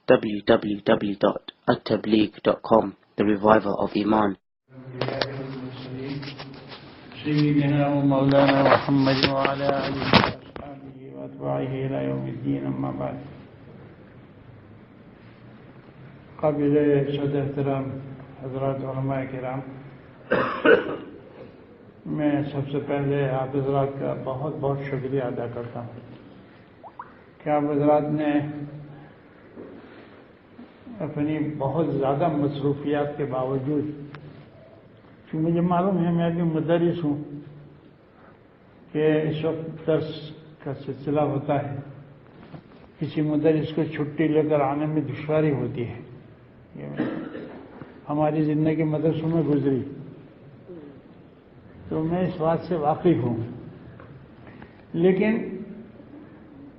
www.attableek.com, the reviver of Iman. سيدنا ومولانا محمد وعلى آله وأصحابه وأتباعه إلى يوم الدين، أما بعد. قابل صدر احترام حضرات علماء کرام، میں سب سے پہلے آپ حضرات کا بہت بہت شکریہ ادا کرتا ہوں کہ آپ حضرات نے اپنی بہت زیادہ مصروفیات کے باوجود، کہ مجھے معلوم ہے میں بھی مدرس ہوں کہ اس وقت درس کا سلسلہ ہوتا ہے، کسی مدرس کو چھٹی لے کر آنے میں دشواری ہوتی ہے. ہماری زندگی مدرسوں میں گزری تو میں اس بات سے واقف ہوں، لیکن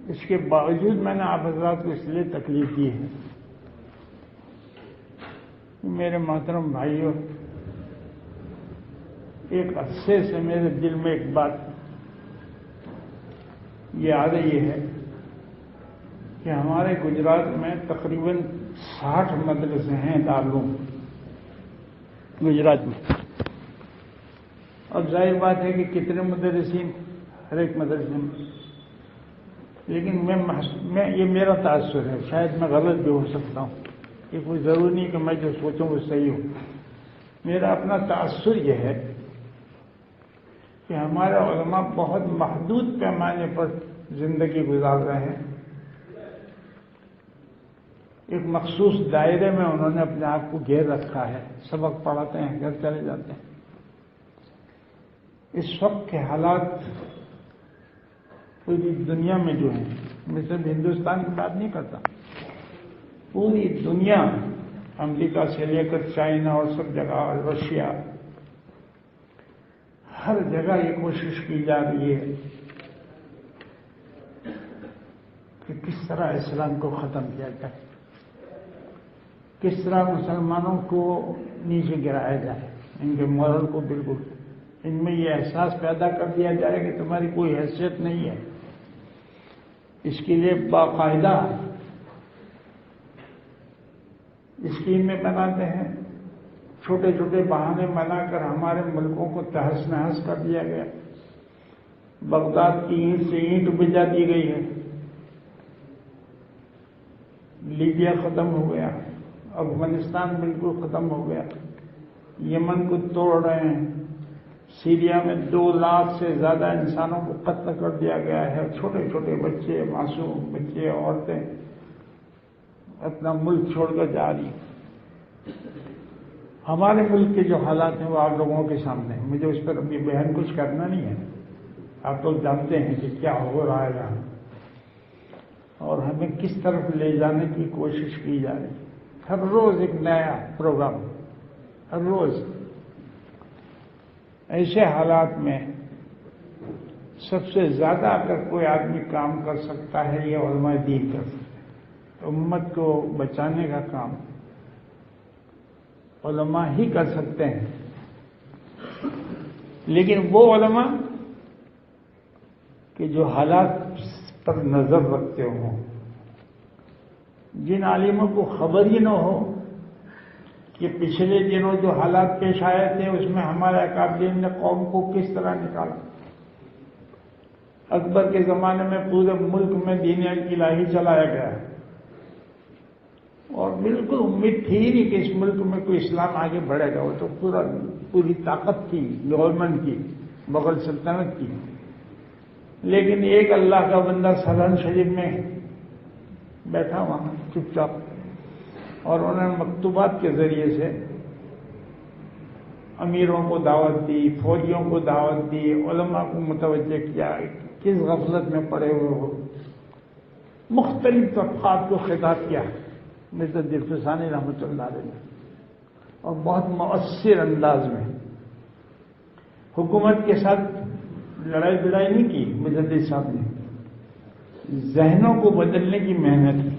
اس کے باوجود میں نے آپ حضرات کو اس لیے تکلیف دی ہے. میرے محترم بھائیوں، ایک عرصے سے میرے دل میں ایک بات یہ آ رہی ہے کہ ہمارے گجرات میں تقریباً 60 مدرسے ہیں دارالعلوم گجرات میں. اب ظاہر بات ہے کہ کتنے مدرسین ہر ایک مدرسے میں، لیکن میں یہ میرا تاثر ہے، شاید میں غلط بھی ہو سکتا ہوں، یہ کوئی ضروری نہیں کہ میں جو سوچوں وہ صحیح ہو. میرا اپنا تاثر یہ ہے کہ ہمارے علماء بہت محدود پیمانے پر زندگی گزار رہے ہیں. ایک مخصوص دائرے میں انہوں نے اپنے آپ کو گھیر رکھا ہے، سبق پڑھاتے ہیں، گھر چلے جاتے ہیں. اس وقت کے حالات پوری دنیا میں جو ہیں، میں صرف ہندوستان کی بات نہیں کرتا، پوری دنیا، امریکہ سے لے کر چائنا اور سب جگہ، رشیا، ہر جگہ یہ کوشش کی جا رہی ہے کہ کس طرح اسلام کو ختم کیا جائے، کس طرح مسلمانوں کو نیچے گرایا جائے، ان کے مورل کو بالکل ان میں یہ احساس پیدا کر دیا جائے کہ تمہاری کوئی حیثیت نہیں ہے. اس کے لیے باقاعدہ اسکیمیں بناتے ہیں، چھوٹے چھوٹے بہانے بنا کر ہمارے ملکوں کو تہس نہس کر دیا گیا. بغداد کی اینٹ سے اینٹ بجا دی گئی ہے، لیبیا ختم ہو گیا، افغانستان بالکل ختم ہو گیا، یمن کو توڑ رہے ہیں، سیریا میں 2 لاکھ سے زیادہ انسانوں کو قتل کر دیا گیا ہے. چھوٹے چھوٹے بچے، معصوم بچے، عورتیں اپنا ملک چھوڑ کر جا رہی ہیں. ہمارے ملک کے جو حالات ہیں وہ آپ لوگوں کے سامنے ہیں، مجھے اس پر ابھی بیان کچھ کرنا نہیں ہے. آپ لوگ جانتے ہیں کہ کیا ہو رہا ہے یہاں اور ہمیں کس طرف لے جانے کی کوشش کی جا رہی ہے. ہر روز ایک نیا پروگرام، ہر روز. ایسے حالات میں سب سے زیادہ اگر کوئی آدمی کام کر سکتا ہے یہ علماء دین کر سکتے ہیں. امت کو بچانے کا کام علماء ہی کر سکتے ہیں، لیکن وہ علماء کہ جو حالات پر نظر رکھتے ہوں، جن عالموں کو خبر ہی نہ ہو کہ پچھلے دنوں جو حالات پیش آئے تھے اس میں ہمارے اکابرین نے قوم کو کس طرح نکالا. اکبر کے زمانے میں پورے ملک میں دین الہی چلایا گیا اور بالکل امید تھی نہیں کہ اس ملک میں کوئی اسلام آگے بڑھے گا. وہ تو پوری طاقت تھی گورنمنٹ کی، مغل سلطنت کی. لیکن ایک اللہ کا بندہ سالن شریف میں بیٹھا وہاں چپ چاپ، اور انہوں نے مکتوبات کے ذریعے سے امیروں کو دعوت دی، فوجیوں کو دعوت دی، علماء کو متوجہ کیا کس غفلت میں پڑے ہوئے ہو. مختلف طبقات کو خطاب کیا مثل دلفسانی رحمۃ اللہ علیہ، اور بہت مؤثر انداز میں. حکومت کے ساتھ لڑائی بڑائی نہیں کی مجدد صاحب نے، ذہنوں کو بدلنے کی محنت کی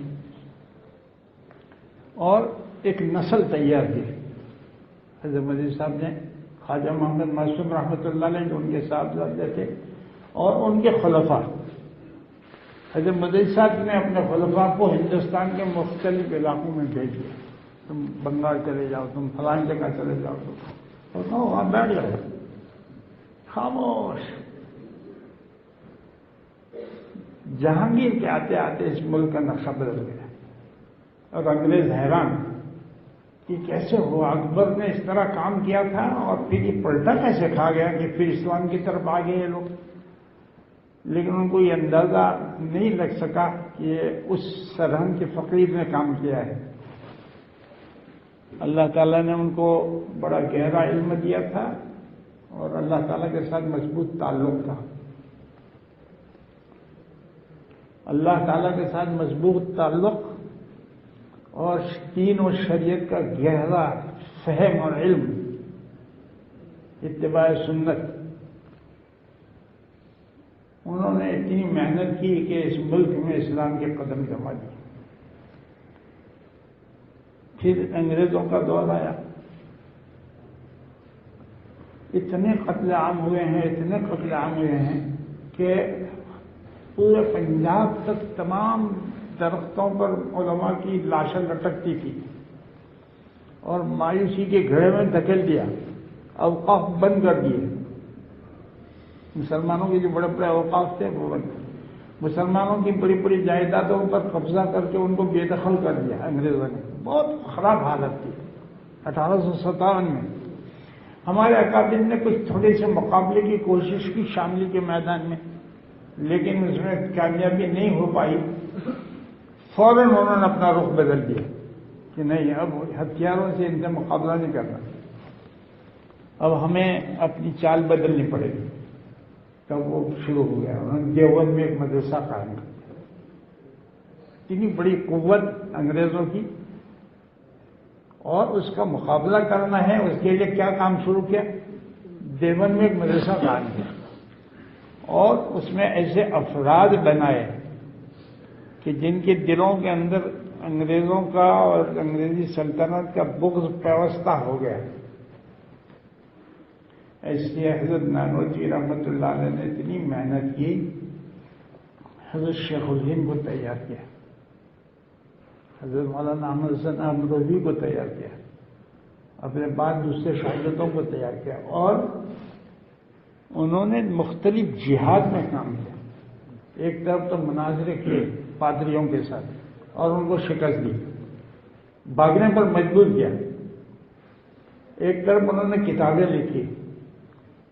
اور ایک نسل تیار کی. حضرت مجدد صاحب نے خواجہ محمد معصوم رحمۃ اللہ علیہ جو ان کے صاحبزادے تھے اور ان کے خلفاء، حضرت مدعی صاحب نے اپنے خلفاء کو ہندوستان کے مختلف علاقوں میں بھیج دیا، تم بنگال چلے جاؤ، تم فلان جگہ چلے جاؤ، تو وہاں بیٹھ گئے خاموش۔ جہانگیر کے آتے آتے اس ملک کا نقشہ بدل گیا، اور انگریز حیران کہ کیسے ہوا، اکبر نے اس طرح کام کیا تھا اور پھر یہ پلٹا کیسے کھا گیا کہ پھر اسلام کی طرف آ گئے یہ لوگ۔ لیکن ان کو یہ اندازہ نہیں لگ سکا کہ یہ اس سرہنگ کے فقیر نے کام کیا ہے۔ اللہ تعالیٰ نے ان کو بڑا گہرا علم دیا تھا اور اللہ تعالیٰ کے ساتھ مضبوط تعلق تھا۔ اللہ تعالیٰ کے ساتھ مضبوط تعلق اور دین و شریعت کا گہرا فہم اور علم، اتباع سنت۔ انہوں نے اتنی محنت کی کہ اس ملک میں اسلام کے قدم جما دیے۔ پھر انگریزوں کا دور آیا، اتنے قتل عام ہوئے ہیں، اتنے قتل عام ہوئے ہیں کہ پورے پنجاب تک تمام درختوں پر علماء کی لاشیں لٹکتی تھی اور مایوسی کے گھڑے میں دھکیل دیا، اوقاف بند کر دیے۔ مسلمانوں کے جو بڑے بڑے اوقاف تھے وہ بند، مسلمانوں کی بڑی بڑی جائیدادوں پر قبضہ کر کے ان کو بے دخل کر دیا انگریزوں نے۔ بہت خراب حالت تھی 1857 میں۔ ہمارے اکابر نے کچھ تھوڑے سے مقابلے کی کوشش کی شاملی کے میدان میں، لیکن اس میں کامیابی نہیں ہو پائی۔ فوراً انہوں نے اپنا رخ بدل دیا کہ نہیں، اب ہتھیاروں سے ان سے مقابلہ نہیں کرنا، اب ہمیں اپنی چال بدلنی پڑے گی۔ تب وہ شروع ہو گیا، انہوں نے دیوبند میں ایک مدرسہ قائم کیا۔ اتنی بڑی قوت انگریزوں کی، اور اس کا مقابلہ کرنا ہے، اس کے لیے کیا کام شروع کیا؟ دیوبند میں ایک مدرسہ قائم کیا اور اس میں ایسے افراد بنائے کہ جن کے دلوں کے اندر انگریزوں کا اور انگریزی سلطنت کا بغض پیوستہ ہو گیا۔ ایسے حضرت نانوتوی رحمۃ اللہ علیہ نے اتنی محنت کی، حضرت شیخ الہند کو تیار کیا، حضرت مولانا احمد حسن امروہی کو تیار کیا، اپنے بعد دوسرے شاگردوں کو تیار کیا، اور انہوں نے مختلف جہاد میں کام کیا۔ ایک طرف تو مناظرے کیے پادریوں کے ساتھ اور ان کو شکست دی، بھاگنے پر مجبور کیا۔ ایک طرف انہوں نے کتابیں لکھی،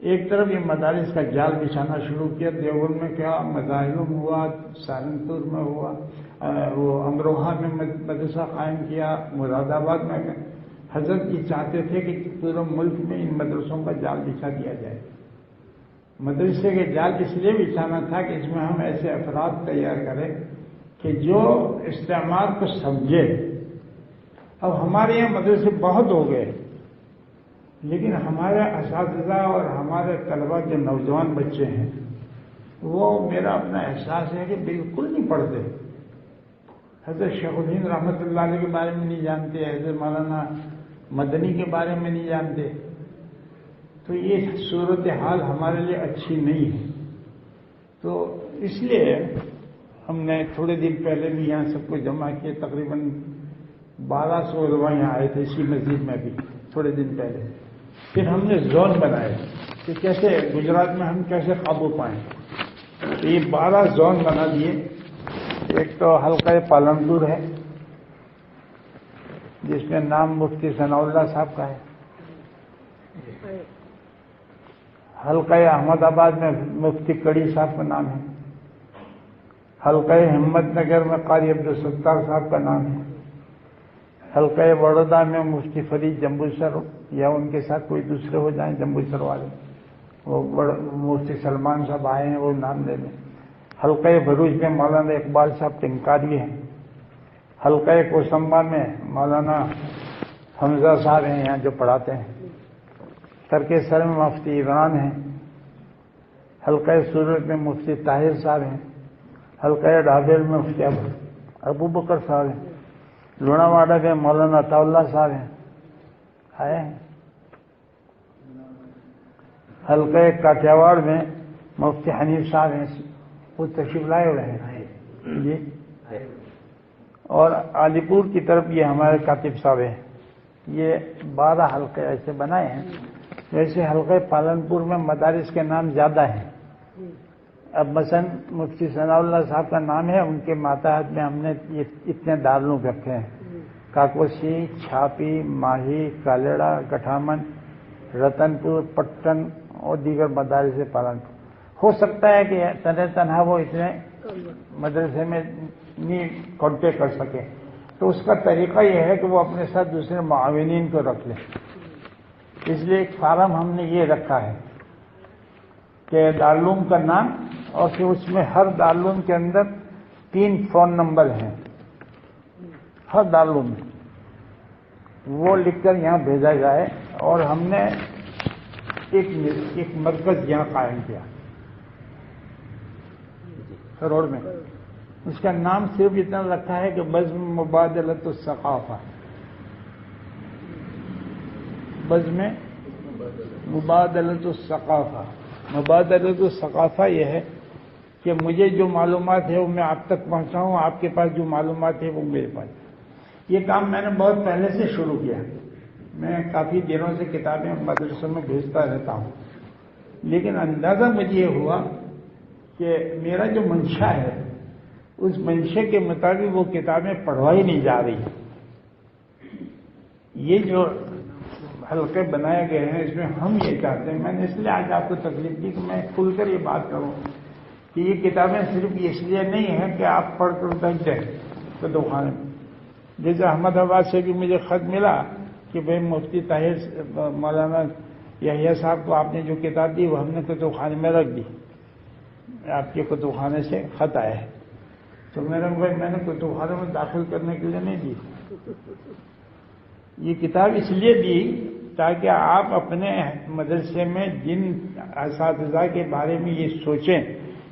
ایک طرف یہ مدارس کا جال بچھانا شروع کیا۔ دیوبند میں کیا مظاہروں میں ہوا، سہارنپور میں ہوا، وہ امروہہ میں مدرسہ قائم کیا، مراد آباد میں۔ حضرت یہ چاہتے تھے کہ پورے ملک میں ان مدرسوں کا جال بچھا دیا جائے۔ مدرسے کے جال اس لیے بچھانا تھا کہ اس میں ہم ایسے افراد تیار کریں کہ جو استعمار کو سمجھے۔ اب ہمارے یہاں مدرسے بہت ہو گئے، لیکن ہمارے اساتذہ اور ہمارے طلبا جو نوجوان بچے ہیں، وہ میرا اپنا احساس ہے کہ بالکل نہیں پڑھتے۔ حضرت شیخ الہند رحمۃ اللہ علیہ کے بارے میں نہیں جانتے، حضرت مولانا مدنی کے بارے میں نہیں جانتے۔ تو یہ صورتحال ہمارے لیے اچھی نہیں ہے۔ تو اس لیے ہم نے تھوڑے دن پہلے بھی یہاں سب کو جمع کیے، تقریباً 1200 علماء یہاں آئے تھے اسی مسجد میں بھی تھوڑے دن پہلے۔ پھر ہم نے زون بنائے کہ کیسے گجرات میں ہم کیسے قابو پائیں۔ تو یہ 12 زون بنا دیے۔ ایک تو حلقہ پالنپور ہے جس میں نام مفتی ثناء اللہ صاحب کا ہے۔ حلقہ احمد آباد میں مفتی کڑی صاحب کا نام ہے۔ حلقہ ہمت نگر میں قاری عبدالستار صاحب کا نام ہے۔ حلقہ بڑودہ میں مفتی فرید جمبوسر یا ان کے ساتھ کوئی دوسرے ہو جائیں جمبوسر والے، وہ مفتی سلمان صاحب آئے ہیں، وہ نام لے لیں۔ حلقہ بھروچ میں مولانا اقبال صاحب ٹنکاری ہیں۔ حلقہ کوسمبا میں مولانا حمزہ صاحب ہیں یہاں جو پڑھاتے ہیں۔ ترکیسر میں مفتی عمران ہیں۔ حلقہ سورت میں مفتی طاہر صاحب ہیں۔ حلقہ ڈھابیل میں مفتی ابو بکر صاحب ہیں۔ لوناواڑہ میں مولانا عطا اللہ صاحب ہیں، آئے ہیں۔ حلقہ کاٹھیاواڑ میں مفتی حنیف صاحب ہیں، وہ تشریف لائے ہوئے ہیں۔ جی اور علی پور کی طرف یہ ہمارے کاتب صاحب ہیں، یہ 12 حلقے ایسے بنائے ہیں. ویسے حلقے پالنپور میں مدارس کے نام زیادہ ہیں. اب مثلا مفتی ثناء اللہ صاحب کا نام ہے، ان کے ماتحت میں ہم نے یہ اتنے دارالعلوم رکھے ہیں: کاکوسی، چھاپی، ماہی، کالیڑا، گٹھامن، رتن پور، پٹن اور دیگر مدارس پالنپور. ہو سکتا ہے کہ تنہا وہ اتنے مدرسے میں نہیں کانٹیکٹ کر سکے، تو اس کا طریقہ یہ ہے کہ وہ اپنے ساتھ دوسرے معاونین کو رکھ لیں. اس لیے ایک فارم ہم نے یہ رکھا ہے کہ دارالعلوم کا نام، اور پھر اس میں ہر دارالعلوم کے اندر 3 فون نمبر ہیں ہر دارالعلوم میں، وہ لکھ کر یہاں بھیجا جائے. اور ہم نے ایک مرکز یہاں قائم کیا کروڑ میں. اس کا نام صرف اتنا رکھا ہے کہ بزم مبادلۃ الثقافہ. بزم مبادلۃ الثقافہ. مبادلۃ الثقافہ یہ ہے کہ مجھے جو معلومات ہے وہ میں آپ تک پہنچاؤں، آپ کے پاس جو معلومات ہے وہ میرے پاس. یہ کام میں نے بہت پہلے سے شروع کیا. میں کافی دنوں سے کتابیں مدرسوں میں بھیجتا رہتا ہوں، لیکن اندازہ مجھے یہ ہوا کہ میرا جو منشا ہے اس منشے کے مطابق وہ کتابیں پڑھوائی نہیں جا رہی. یہ جو حلقے بنائے گئے ہیں اس میں ہم یہ چاہتے ہیں، میں نے اس لیے آج آپ کو تکلیف دی کہ میں کھل کر یہ بات کروں کہ یہ کتابیں صرف اس لیے نہیں ہیں کہ آپ پڑھ کر بیٹھ جائیں کتب خانے میں. جیسے احمد آباد سے بھی مجھے خط ملا کہ بھائی مفتی طاہر مولانا یحییٰ صاحب کو آپ نے جو کتاب دی وہ ہم نے کتب خانے میں رکھ دی، آپ کے کتب خانے سے خط آیا ہے. تو میرے بھائی میں نے کتب خانے میں داخل کرنے کے لیے نہیں دی، یہ کتاب اس لیے دی تاکہ آپ اپنے مدرسے میں جن اساتذہ کے بارے میں یہ سوچیں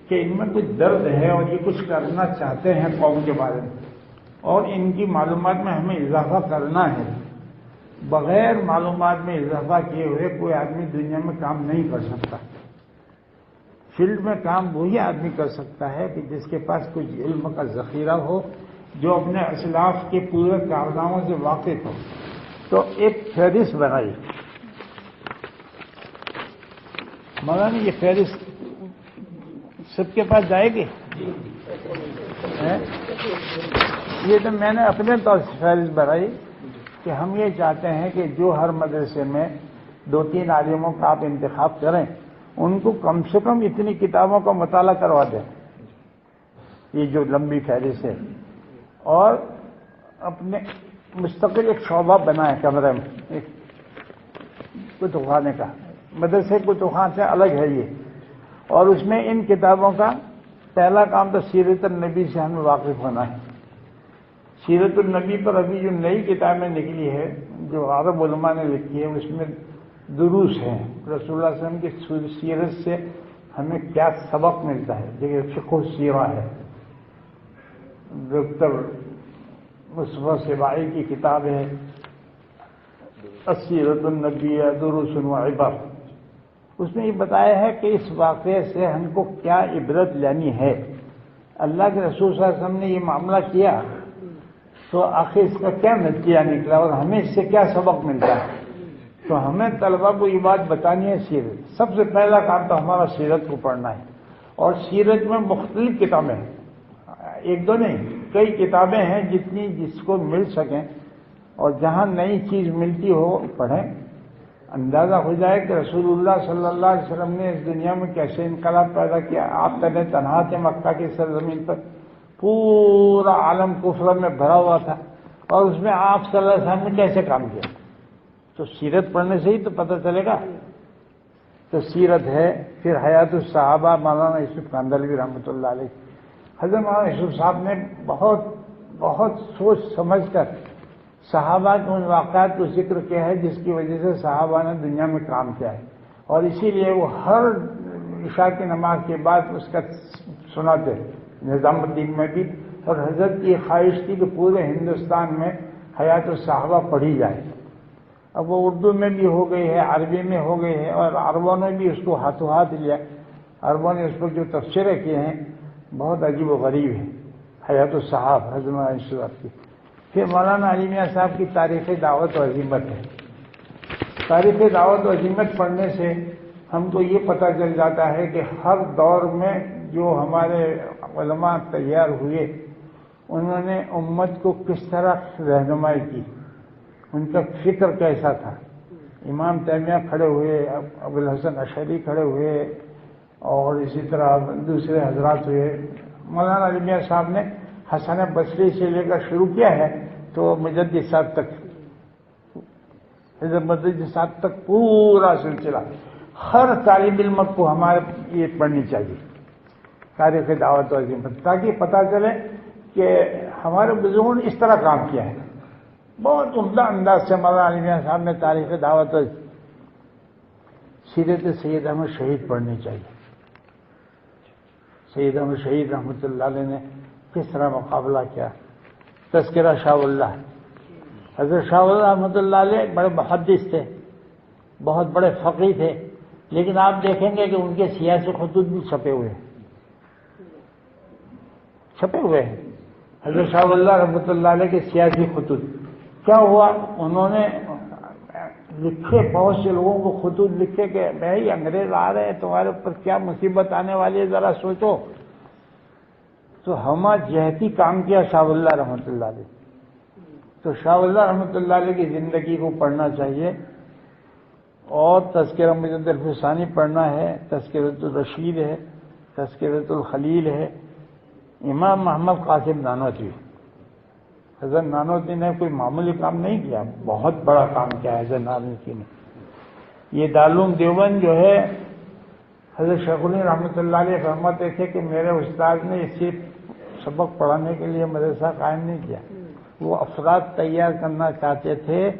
کہ ان میں کچھ درد ہے اور یہ کچھ کرنا چاہتے ہیں قوم کے بارے میں، اور ان کی معلومات میں ہمیں اضافہ کرنا ہے. بغیر معلومات میں اضافہ کیے ہوئے کوئی آدمی دنیا میں کام نہیں کر سکتا. فیلڈ میں کام وہی آدمی کر سکتا ہے کہ جس کے پاس کچھ علم کا ذخیرہ ہو، جو اپنے اسلاف کے پورے کارناموں سے واقف ہو. تو ایک فہرست بنائی مولانا، یہ فہرست سب کے پاس جائے گی. یہ تو میں نے اپنے طور سے فہرست بنائی کہ ہم یہ چاہتے ہیں کہ جو ہر مدرسے میں 2-3 عالموں کا آپ انتخاب کریں، ان کو کم سے کم اتنی کتابوں کا مطالعہ کروا دیں، یہ جو لمبی فہرست ہے، اور اپنے مستقل ایک شعبہ بنائیں کمرے میں، ایک کتب خانے کا. مدرسے کتب خانے سے الگ ہے یہ. اور اس میں ان کتابوں کا پہلا کام تو سیرت النبی سے ہمیں واقف ہونا ہے. سیرت النبی پر ابھی جو نئی کتابیں نکلی ہے جو عرب علماء نے لکھی ہے، اس میں دروس ہیں رسول اللہ صلی اللہ علیہ وسلم کی سیرت سے ہمیں کیا سبق ملتا ہے. جیسے فقہ السیرہ ہے، ڈاکٹر مصطفیٰ سباعی کی کتاب ہے السیرۃ النبویہ دروس و عبر. اس میں یہ بتایا ہے کہ اس واقعے سے ہم کو کیا عبرت لینی ہے. اللہ کے رسول صلی اللہ علیہ وسلم نے یہ معاملہ کیا تو آخر اس کا کیا نتیجہ نکلا اور ہمیں اس سے کیا سبق ملتا ہے. تو ہمیں طلبا کو یہ بات بتانی ہے. سیرت سب سے پہلا کام تو ہمارا سیرت کو پڑھنا ہے. اور سیرت میں مختلف کتابیں ہیں، 1-2 نہیں، کئی کتابیں ہیں جتنی جس کو مل سکیں، اور جہاں نئی چیز ملتی ہو پڑھیں. اندازہ ہو جائے کہ رسول اللہ صلی اللہ علیہ وسلم نے اس دنیا میں کیسے انقلاب پیدا کیا. آپ تنہا تھے مکہ کی سرزمین پر، پورا عالم کفر میں بھرا ہوا تھا، اور اس میں آپ صلی اللہ علیہ وسلم نے کیسے کام کیا. تو سیرت پڑھنے سے ہی تو پتہ چلے گا. تو سیرت ہے. پھر حیات الصحابہ مولانا یوسف کاندھلوی رحمۃ اللہ علیہ. حضرت مولانا یوسف صاحب نے بہت سوچ سمجھ کر صحابہ کے ان واقعات کو ذکر کیا ہے جس کی وجہ سے صحابہ نے دنیا میں کام کیا ہے. اور اسی لیے وہ ہر عشاء کی نماز کے بعد اس کا سناتے نظام الدین میں بھی. اور حضرت کی خواہش تھی کہ پورے ہندوستان میں حیات الصحابہ پڑھی جائے. اب وہ اردو میں بھی ہو گئی ہے، عربی میں ہو گئی ہے، اور عربوں نے بھی اس کو ہاتھوں ہاتھ لیا. عربوں نے اس پر جو تبصرے کیے ہیں بہت عجیب و غریب ہیں. حیات الصحاب حضرت مولانا صاحب کی. پھر مولانا علی میاں صاحب کی تاریخ دعوت و عظیمت ہے. تاریخ دعوت و عظیمت پڑھنے سے ہم کو یہ پتہ چل جاتا ہے کہ ہر دور میں جو ہمارے علماء تیار ہوئے انہوں نے امت کو کس طرح رہنمائی کی، ان کا فکر کیسا تھا. امام تیمیہ کھڑے ہوئے، ابوالحسن اشعری کھڑے ہوئے، اور اسی طرح دوسرے حضرات ہوئے. مولانا علی میاں صاحب نے حسن بصری سے لے کر شروع کیا ہے تو مجدد صاحب تک، حضرت مجدد صاحب تک پورا سلسلہ. ہر طالب علم کو ہمارے یہ پڑھنی چاہیے تاریخ دعوت و عظیمت، تاکہ پتہ چلے کہ ہمارے بزرگوں نے اس طرح کام کیا ہے. بہت عمدہ انداز سے مولانا علی میاں صاحب نے تاریخ دعوت و سیرت سید احمد شہید پڑھنی چاہیے. سید احمد شہید رحمۃ اللہ علیہ نے کس طرح مقابلہ کیا. تذکرہ شاہ اللہ، حضرت شاہ اللہ رحمۃ اللہ علیہ بڑے محدث تھے، بہت بڑے فقیہ تھے، لیکن آپ دیکھیں گے کہ ان کے سیاسی خطوط بھی چھپے ہوئے ہیں. حضرت شاہ اللہ رحمۃ اللہ علیہ کے سیاسی خطوط کیا ہوا، انہوں نے لکھے، بہت سے لوگوں کو خطوط لکھے کہ بھائی انگریز آ رہے ہیں تمہارے اوپر، کیا مصیبت آنے والی ہے ذرا سوچو. تو ہمہ جہتی کام کیا شاہ اللہ رحمۃ اللہ علیہ. تو شاہ اللہ رحمۃ اللہ علیہ کی زندگی کو پڑھنا چاہیے، اور تذکرہ مجدد الفسانی پڑھنا ہے، تذکرۃ الرشید ہے، تذکرۃ الخلیل ہے. امام محمد قاسم نانوتوی، حضرت نانوتوی نے کوئی معمولی کام نہیں کیا، بہت بڑا کام کیا حضرت نانوتوی نے. یہ دارالعلوم دیوبند جو ہے، حضرت شیخ الہند رحمۃ اللہ علیہ فرماتے تھے کہ میرے استاد نے صرف سبق پڑھانے کے لیے مدرسہ قائم نہیں کیا، وہ افراد تیار کرنا چاہتے تھے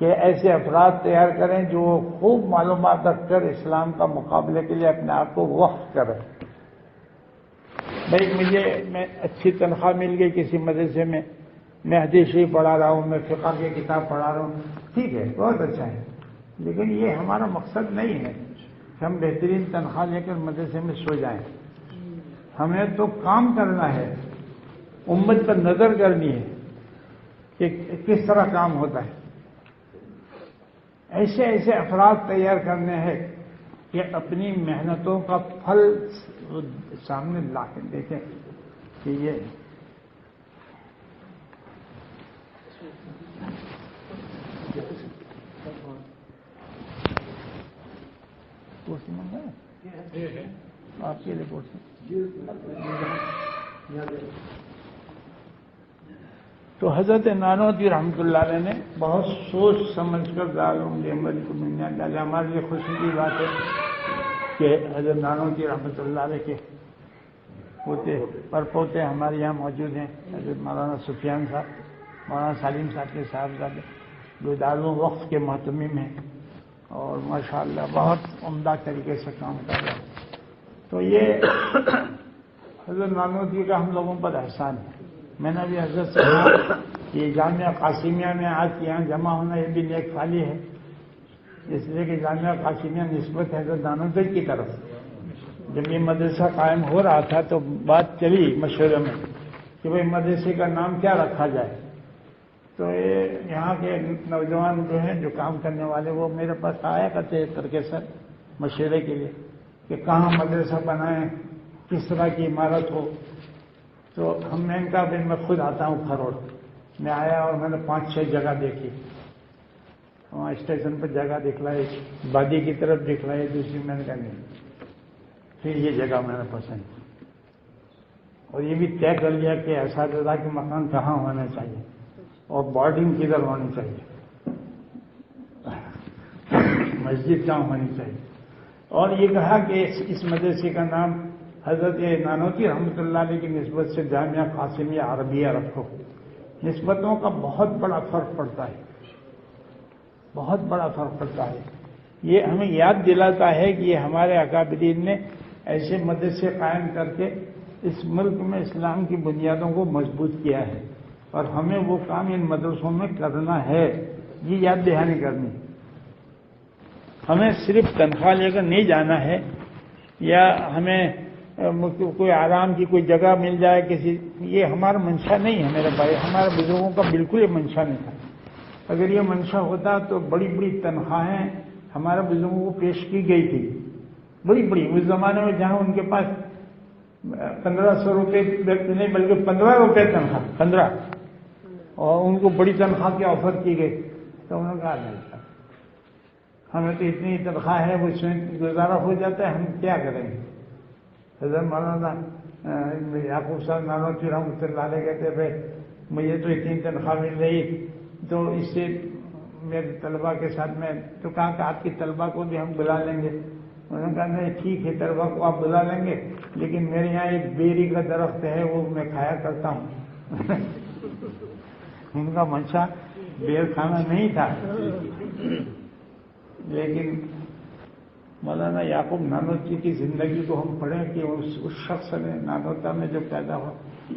کہ ایسے افراد تیار کریں جو خوب معلومات رکھ کر اسلام کا مقابلے کے لیے اپنے آپ کو وقف کریں. میں اچھی تنخواہ مل گئی کسی مدرسے میں، میں حدیث شریف پڑھا رہا ہوں، میں فقہ کی کتاب پڑھا رہا ہوں، ٹھیک ہے، بہت اچھا ہے، لیکن یہ ہمارا مقصد نہیں ہے کہ ہم بہترین تنخواہ لے کر مدرسے میں سو جائیں. ہمیں تو کام کرنا ہے، امت پر نظر کرنی ہے کہ کس طرح کام ہوتا ہے. ایسے ایسے افراد تیار کرنے ہیں کہ اپنی محنتوں کا پھل سامنے لا کے دیکھیں کہ یہ کرسی منگائے آپ کے لیے کرسی. تو حضرت نانوتوی رحمۃ اللہ علیہ نے بہت سوچ سمجھ کر دارالعلوم دیوبند کو بنیاد ڈالی. ہمارے لیے خوشی کی بات ہے کہ حضرت نانوتوی رحمۃ اللہ علیہ کے پوتے پرپوتے ہمارے یہاں موجود ہیں. حضرت مولانا سفیان صاحب، مولانا سالم صاحب کے صاحبزادے، جو دارالعلوم وقف کے محتمم ہیں، اور ماشاءاللہ بہت عمدہ طریقے سے کام کر رہے ہیں. تو یہ حضرت نانوتوی کا ہم لوگوں پر احسان ہے. میں نے ابھی حضرت سے کہا کہ جامعہ قاسمیہ میں آج یہاں جمع ہونا یہ بھی نیک خالی ہے، اس لیے کہ جامعہ قاسمیہ نسبت حضرت نانوتوی کی طرف. جب یہ مدرسہ قائم ہو رہا تھا تو بات چلی مشورے میں کہ بھئی مدرسے کا نام کیا رکھا جائے. تو یہاں کے نوجوان جو ہیں، جو کام کرنے والے، وہ میرے پاس آیا کرتے ترکے سر مشورے کے لیے کہ کہاں مدرسہ بنائیں، کس طرح کی عمارت ہو. تو ہم نے کہا پھر میں خود آتا ہوں کھروڑ. میں آیا اور میں نے 5-6 جگہ دیکھی. وہاں اسٹیشن پر جگہ دکھلائی، بادی کی طرف دکھلائی، دوسری میں نے کہا نہیں. پھر یہ جگہ میں نے پسند کی، اور یہ بھی طے کر لیا کہ اساتذہ کے مکان کہاں ہونا چاہیے اور بورڈنگ کدھر ہونی چاہیے، مسجد کہاں ہونی چاہیے. اور یہ کہا کہ اس مدرسے کا نام حضرت نانوتوی رحمۃ اللہ علیہ کی نسبت سے جامعہ قاسمیہ عربیہ رکھو. نسبتوں کا بہت بڑا فرق پڑتا ہے، بہت بڑا فرق پڑتا ہے. یہ ہمیں یاد دلاتا ہے کہ یہ ہمارے اکابرین نے ایسے مدرسے قائم کر کے اس ملک میں اسلام کی بنیادوں کو مضبوط کیا ہے، اور ہمیں وہ کام ان مدرسوں میں کرنا ہے. یہ یاد دہانی کرنی. ہمیں صرف تنخواہ لے کر نہیں جانا ہے، یا ہمیں کوئی آرام کی کوئی جگہ مل جائے کسی، یہ ہمارا منشا نہیں ہے میرے بھائی، ہمارے بزرگوں کا بالکل یہ منشا نہیں تھا۔ اگر یہ منشا ہوتا تو بڑی بڑی تنخواہیں ہمارے بزرگوں کو پیش کی گئی تھی، بڑی بڑی، اس زمانے میں جہاں ان کے پاس 1500 روپے نہیں بلکہ 15 روپے تنخواہ، 15، اور ان کو بڑی تنخواہ کی آفر کی گئی تو انہوں نے کہا نہیں تھا، ہمیں تو اتنی تنخواہ ہے اس میں گزارا ہو جاتا ہے، ہم کیا کریں گے۔ حضرت مولانا یعقوب صاحب نانوتوی رحمۃ اللہ علیہ کہتے بھائی مجھے تو اتنی تنخواہ مل رہی تو اس سے میرے طلباء کے ساتھ میں، تو کہا کہ آپ کی طلباء کو بھی ہم بلا لیں گے۔ انہوں نے کہا نہیں ٹھیک ہے، طلباء کو آپ بلا لیں گے، لیکن میرے یہاں ایک بیری کا درخت ہے وہ میں کھایا کرتا ہوں۔ ان کا منشا بیر کھانا نہیں تھا، لیکن مولانا یعقوب نانوتوی کی زندگی کو ہم پڑھیں کہ اس شخص نے نانوتا میں جو پیدا ہوا۔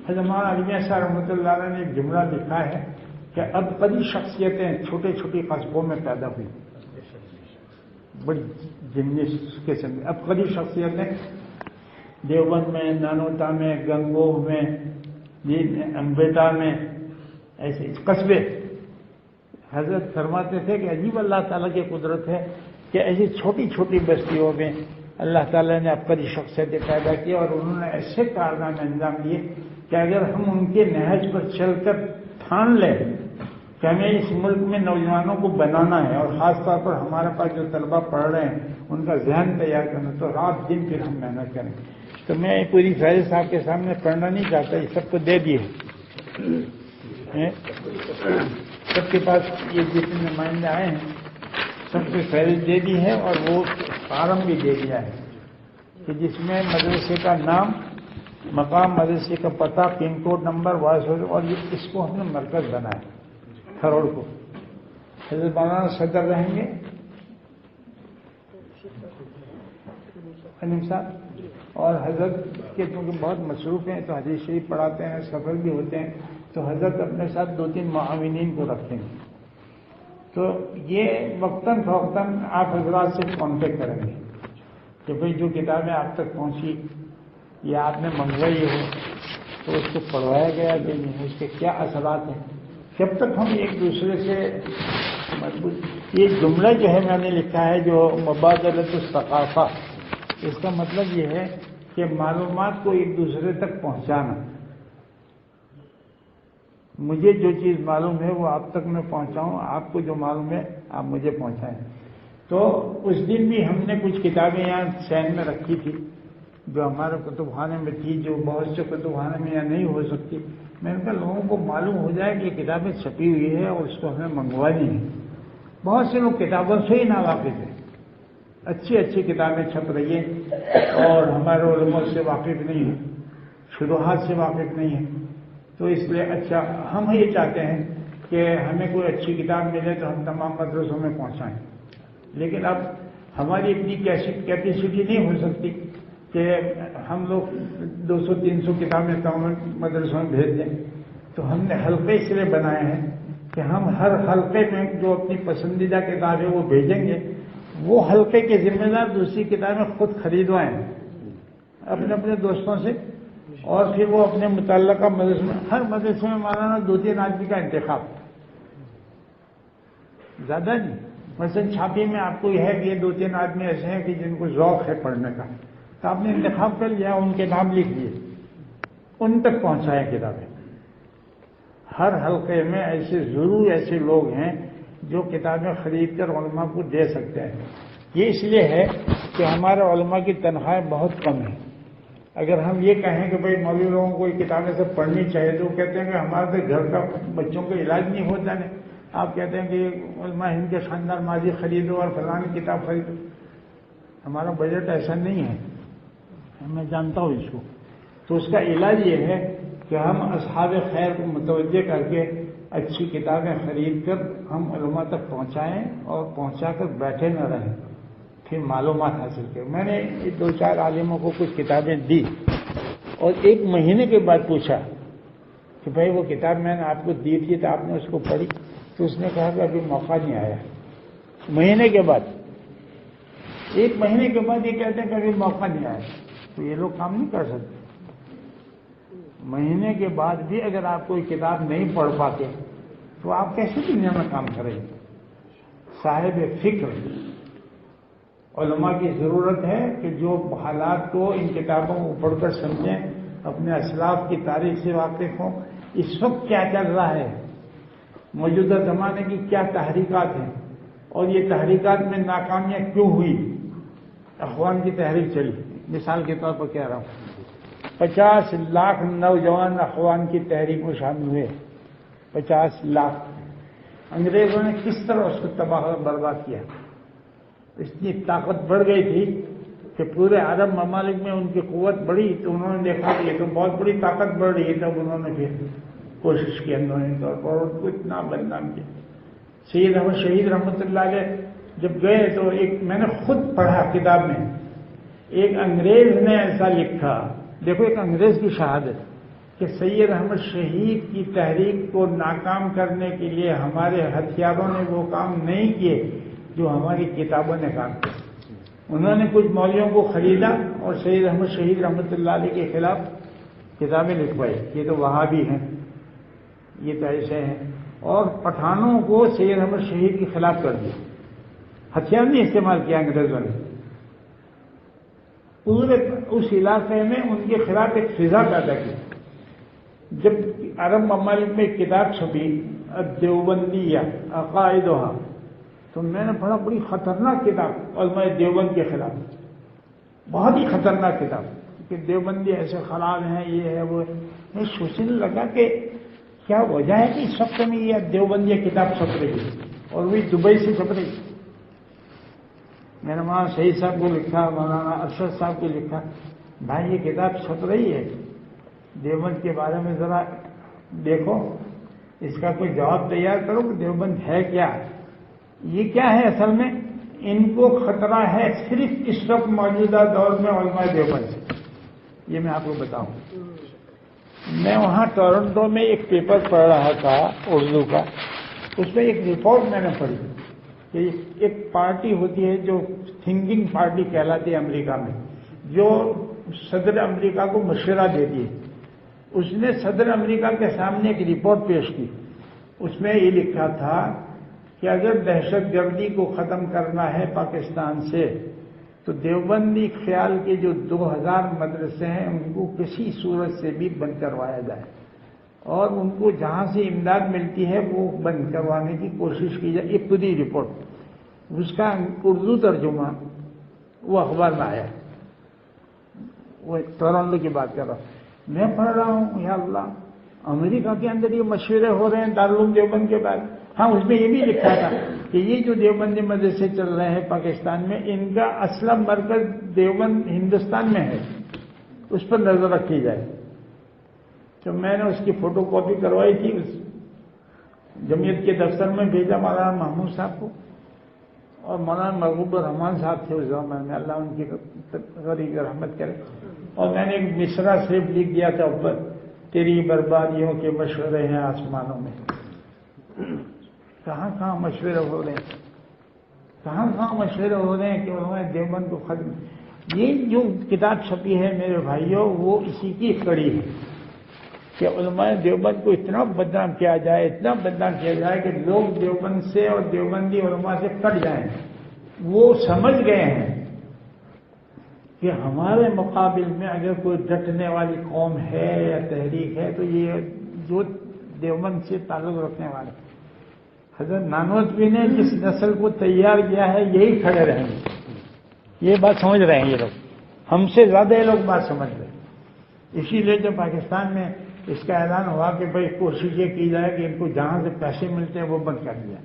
حضرت مولانا علی میاں صاحب رحمۃ اللہ علیہ نے ایک جملہ لکھا ہے کہ ابقری شخصیتیں چھوٹے چھوٹے قصبوں میں پیدا ہوئی، بڑی جنس قسم میں ابقری شخصیتیں دیوبند میں، نانوتا میں، گنگوہ میں، امبیٹا میں، ایسے قصبے۔ حضرت فرماتے تھے کہ عجیب اللہ تعالیٰ کی قدرت ہے کہ ایسی چھوٹی چھوٹی بستیوں میں اللہ تعالیٰ نے ابقری شخصیتیں پیدا کی، اور انہوں نے ایسے کارنامے انجام دیے کہ اگر ہم ان کے نہج پر چل کر ٹھان لیں کہ ہمیں اس ملک میں نوجوانوں کو بنانا ہے، اور خاص طور پر ہمارے پاس جو طلبہ پڑھ رہے ہیں ان کا ذہن تیار کرنا، تو رات دن پھر ہم محنت کریں۔ تو میں پوری فہرست صاحب کے سامنے پڑھنا نہیں چاہتا، یہ سب کو دے دیے، سب کے پاس یہ جتنے نمائندے آئے ہیں سب کو فہرست دے دی ہے، اور وہ فارم بھی دے دیا ہے کہ جس میں مدرسے کا نام، مقام مدرسے کا پتہ، پن کوڈ نمبر، وائس، اور اس کو ہم نے مرکز بنایا کھروڑ کو۔ حضرت مولانا صدر رہیں گے علیم صاحب، اور حضرت کے چونکہ بہت مصروف ہیں تو حدیث شریف پڑھاتے ہیں، سفر بھی ہوتے ہیں، تو حضرت اپنے ساتھ 2-3 معاونین کو رکھیں گے۔ تو یہ وقتاً فوقتاً آپ حضرات سے کانٹیکٹ کریں گے کہ بھئی جو کتابیں آپ تک پہنچی یا آپ نے منگوائی ہو تو اس کو پڑھوایا گیا کہ نہیں، اس کے کیا اثرات ہیں۔ جب تک ہم ایک دوسرے سے مضبوط، یہ جملہ جو ہے میں نے لکھا ہے جو مبادلۃ الثقافہ، اس کا مطلب یہ ہے کہ معلومات کو ایک دوسرے تک پہنچانا۔ مجھے جو چیز معلوم ہے وہ آپ تک میں پہنچاؤں، آپ کو جو معلوم ہے آپ مجھے پہنچائیں۔ تو اس دن بھی ہم نے کچھ کتابیں یہاں سین میں رکھی تھی جو ہمارے کتب خانے میں تھی، جو بہت سے کتب خانے میں یہاں نہیں ہو سکتی۔ میں نے کہا لوگوں کو معلوم ہو جائے کہ یہ کتابیں چھپی ہوئی ہے اور اس کو ہمیں منگوانی ہے۔ بہت سے لوگ کتابوں سے ہی ناواقف ہیں، اچھی اچھی کتابیں چھپ رہی ہیں اور ہمارے علماء سے واقف نہیں ہیں، شروحات سے واقف نہیں ہیں۔ تو اس لیے اچھا ہم یہ چاہتے ہیں کہ ہمیں کوئی اچھی کتاب ملے تو ہم تمام مدرسوں میں پہنچائیں، لیکن اب ہماری اتنی کیپیسٹی نہیں ہو سکتی کہ ہم لوگ 200-300 کتابیں تمام مدرسوں میں بھیج دیں۔ تو ہم نے حلقے اس لیے بنائے ہیں کہ ہم ہر حلقے میں جو اپنی پسندیدہ کتاب ہے وہ بھیجیں گے، وہ حلقے کے ذمہ دار دوسری کتابیں خود خریدوائیں اپنے اپنے دوستوں سے، اور پھر وہ اپنے متعلقہ مدرسے میں، ہر مدرسے میں مولانا 2-3 آدمی کا انتخاب، زیادہ نہیں۔ مثلا چھاپی میں آپ کو یہ ہے کہ یہ 2-3 آدمی ایسے ہیں کہ جن کو ذوق ہے پڑھنے کا، تو آپ نے انتخاب کر لیا، ان کے نام لکھ لیے، ان تک پہنچائیں کتابیں۔ ہر حلقے میں ایسے ضرور ایسے لوگ ہیں جو کتابیں خرید کر علماء کو دے سکتے ہیں۔ یہ اس لیے ہے کہ ہمارے علماء کی تنخواہیں بہت کم ہیں۔ اگر ہم یہ کہیں کہ بھئی مولوی لوگوں کو یہ کتابیں سب پڑھنی چاہیے، تو وہ کہتے ہیں کہ ہمارے تو گھر کا بچوں کا علاج نہیں ہوتا نہیں، آپ کہتے ہیں کہ علماء ہند کے شاندار ماضی خریدو اور فلانی کتاب خریدو۔ ہمارا بجٹ ایسا نہیں ہے، میں جانتا ہوں اس کو۔ تو اس کا علاج یہ ہے کہ ہم اصحاب خیر کو متوجہ کر کے اچھی کتابیں خرید کر ہم علماء تک پہنچائیں، اور پہنچا کر بیٹھے نہ رہیں، پھر معلومات حاصل کریں۔ میں نے 2-4 عالموں کو کچھ کتابیں دی اور 1 مہینے کے بعد پوچھا کہ بھائی وہ کتاب میں نے آپ کو دی تھی تو آپ نے اس کو پڑھی؟ تو اس نے کہا کہ ابھی موقع نہیں آیا۔ مہینے کے بعد، 1 مہینے کے بعد یہ کہتے ہیں کہ ابھی موقع نہیں آیا۔ تو یہ لوگ کام نہیں کر سکتے. مہینے کے بعد بھی اگر آپ کوئی کتاب نہیں پڑھ پاتے تو آپ کیسے دنیا میں کام کریں گے؟ صاحب فکر علماء کی ضرورت ہے کہ جو حالات کو ان کتابوں کو پڑھ کر سمجھیں، اپنے اسلاف کی تاریخ سے واقف ہوں. اس وقت کیا چل رہا ہے، موجودہ زمانے کی کیا تحریکات ہیں، اور یہ تحریکات میں ناکامیاں کیوں ہوئی. اخوان کی تحریک چلی، مثال کے طور پر کہہ رہا ہوں، 50 لاکھ نوجوان اخوان کی تحریک میں شامل ہوئے. 50 لاکھ. انگریزوں نے کس طرح اس کو تباہ و برباد کیا. اتنی طاقت بڑھ گئی تھی کہ پورے عرب ممالک میں ان کی قوت بڑھی، تو انہوں نے دیکھا کہ یہ تو بہت بڑی طاقت بڑھ رہی ہے. تب انہوں نے پھر کوشش کی اندرونی طور پر اور ان کو اتنا بدنام کیا. سید احمد شہید رحمۃ اللہ علیہ جب گئے تو میں نے خود پڑھا کتاب میں، ایک انگریز نے ایسا لکھا، دیکھو ایک انگریز کی شہادت، کہ سید احمد شہید کی تحریک کو ناکام کرنے کے لیے ہمارے ہتھیاروں نے وہ کام نہیں کیے جو ہماری کتابوں نے کام کیا. انہوں نے کچھ مولویوں کو خریدا اور سید احمد شہید رحمۃ اللہ علیہ کے خلاف کتابیں لکھوائی، یہ تو وہابی ہیں، یہ تو ایسے ہیں. اور پٹھانوں کو سید احمد شہید کے خلاف کر دیا. ہتھیار نہیں استعمال کیا انگریزوں نے. پورے اس علاقے میں ان کے خلاف ایک فضا پیدا کی. جب عرب ممالک میں کتاب چھپی دیوبندیہ عقائدہا، تو میں نے پڑھا بڑی خطرناک کتاب علماء دیوبند کے خلاف، بہت ہی خطرناک کتاب، کہ دیوبندی ایسے خراب ہیں، یہ ہے وہ. میں سوچنے لگا کہ کیا وجہ ہے کہ اس وقت میں یہ دیوبندی کتاب چھپ رہی ہے، اور وہی دبئی سے چھپ رہی. میں نے وہاں شہید صاحب کو لکھا، مولانا ارشد صاحب کو لکھا، بھائی یہ کتاب چھپ رہی ہے، دیوبند کے بارے میں ذرا دیکھو، اس کا کوئی جواب تیار کرو کہ دیوبند ہے کیا. یہ کیا ہے اصل میں؟ ان کو خطرہ ہے صرف اس وقت موجودہ دور میں علماء دیوبند سے. یہ میں آپ کو بتاؤں. میں وہاں ٹورنٹو میں ایک پیپر پڑھ رہا تھا اردو کا، اس میں ایک رپورٹ میں نے پڑھی کہ ایک پارٹی ہوتی ہے جو تھنکنگ پارٹی کہلاتی ہے امریکہ میں، جو صدر امریکہ کو مشورہ دیتی ہے. اس نے صدر امریکہ کے سامنے ایک رپورٹ پیش کی. اس میں یہ لکھا تھا کہ اگر دہشت گردی کو ختم کرنا ہے پاکستان سے تو دیوبندی خیال کے جو 2000 مدرسے ہیں ان کو کسی صورت سے بھی بند کروایا جائے، اور ان کو جہاں سے امداد ملتی ہے وہ بند کروانے کی کوشش کی جائے. ایک پوری رپورٹ، اس کا اردو ترجمہ وہ اخبار میں آیا. وہ ٹورنٹو کی بات کر رہا ہوں. میں پڑھ رہا ہوں، یا اللہ، امریکہ کے اندر یہ مشورے ہو رہے ہیں دارالعلوم دیوبند کے بعد. ہاں، اس میں یہ بھی لکھا تھا کہ یہ جو دیوبندی مدرسے چل رہے ہیں پاکستان میں، ان کا اصل مرکز دیوبند ہندوستان میں ہے، اس پر نظر رکھی جائے. تو میں نے اس کی فوٹو کاپی کروائی تھی، اس جمعیت کے دفتر میں بھیجا مولانا محمود صاحب کو، اور مولانا محبوب الرحمان صاحب تھے اس زمانے میں، اللہ ان کی غریب رحمت کرے. اور میں نے ایک مصرع صرف لکھ دیا تھا اوپر، تیری بربادیوں کے مشورے ہیں آسمانوں میں. کہاں کہاں مشورے ہو رہے ہیں، کہاں کہاں مشورے ہو رہے ہیں کہ علماء دیوبند کو ختم. یہ جو کتاب چھپی ہے میرے بھائیوں، وہ اسی کی کڑی ہے کہ علماء دیوبند کو اتنا بدنام کیا جائے، اتنا بدنام کیا جائے کہ لوگ دیوبند سے اور دیوبندی علماء سے کٹ جائیں. وہ سمجھ گئے ہیں کہ ہمارے مقابل میں اگر کوئی ڈٹنے والی قوم ہے یا تحریک ہے تو یہ جو دیوبند سے تعلق رکھنے والے. حضرت نانوتوی نے جس نسل کو تیار کیا ہے یہی کھڑے رہیں گے. یہ بات سمجھ رہے ہیں یہ لوگ، ہم سے زیادہ یہ لوگ بات سمجھ رہے ہیں. اسی لیے جب پاکستان میں اس کا اعلان ہوا کہ بھائی کوشش یہ کی جائے کہ ان کو جہاں سے پیسے ملتے ہیں وہ بند کر دیا.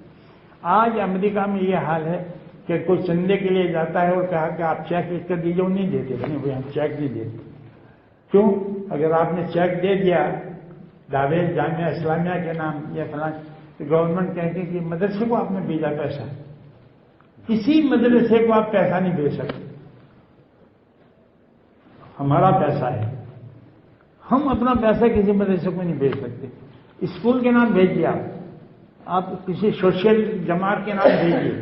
آج امریکہ میں یہ حال ہے کہ کوئی چندے کے لیے جاتا ہے اور کہا کہ آپ چیک لکھ کر دیجیے، وہ نہیں دیتے. نہیں بھائی، ہم چیک نہیں دیتے. کیوں؟ اگر آپ نے چیک دے دیا دعوے جامعہ اسلامیہ کے نام یا فلاں، تو گورنمنٹ کہتی ہے کہ مدرسے کو آپ نے بھیجا پیسہ، کسی مدرسے کو آپ پیسہ نہیں بھیج سکتے، ہمارا پیسہ ہے، ہم اپنا پیسہ کسی مدرسے کو نہیں بھیج سکتے. اسکول کے نام بھیجیے، آپ کسی سوشل جماعت کے نام بھیجیے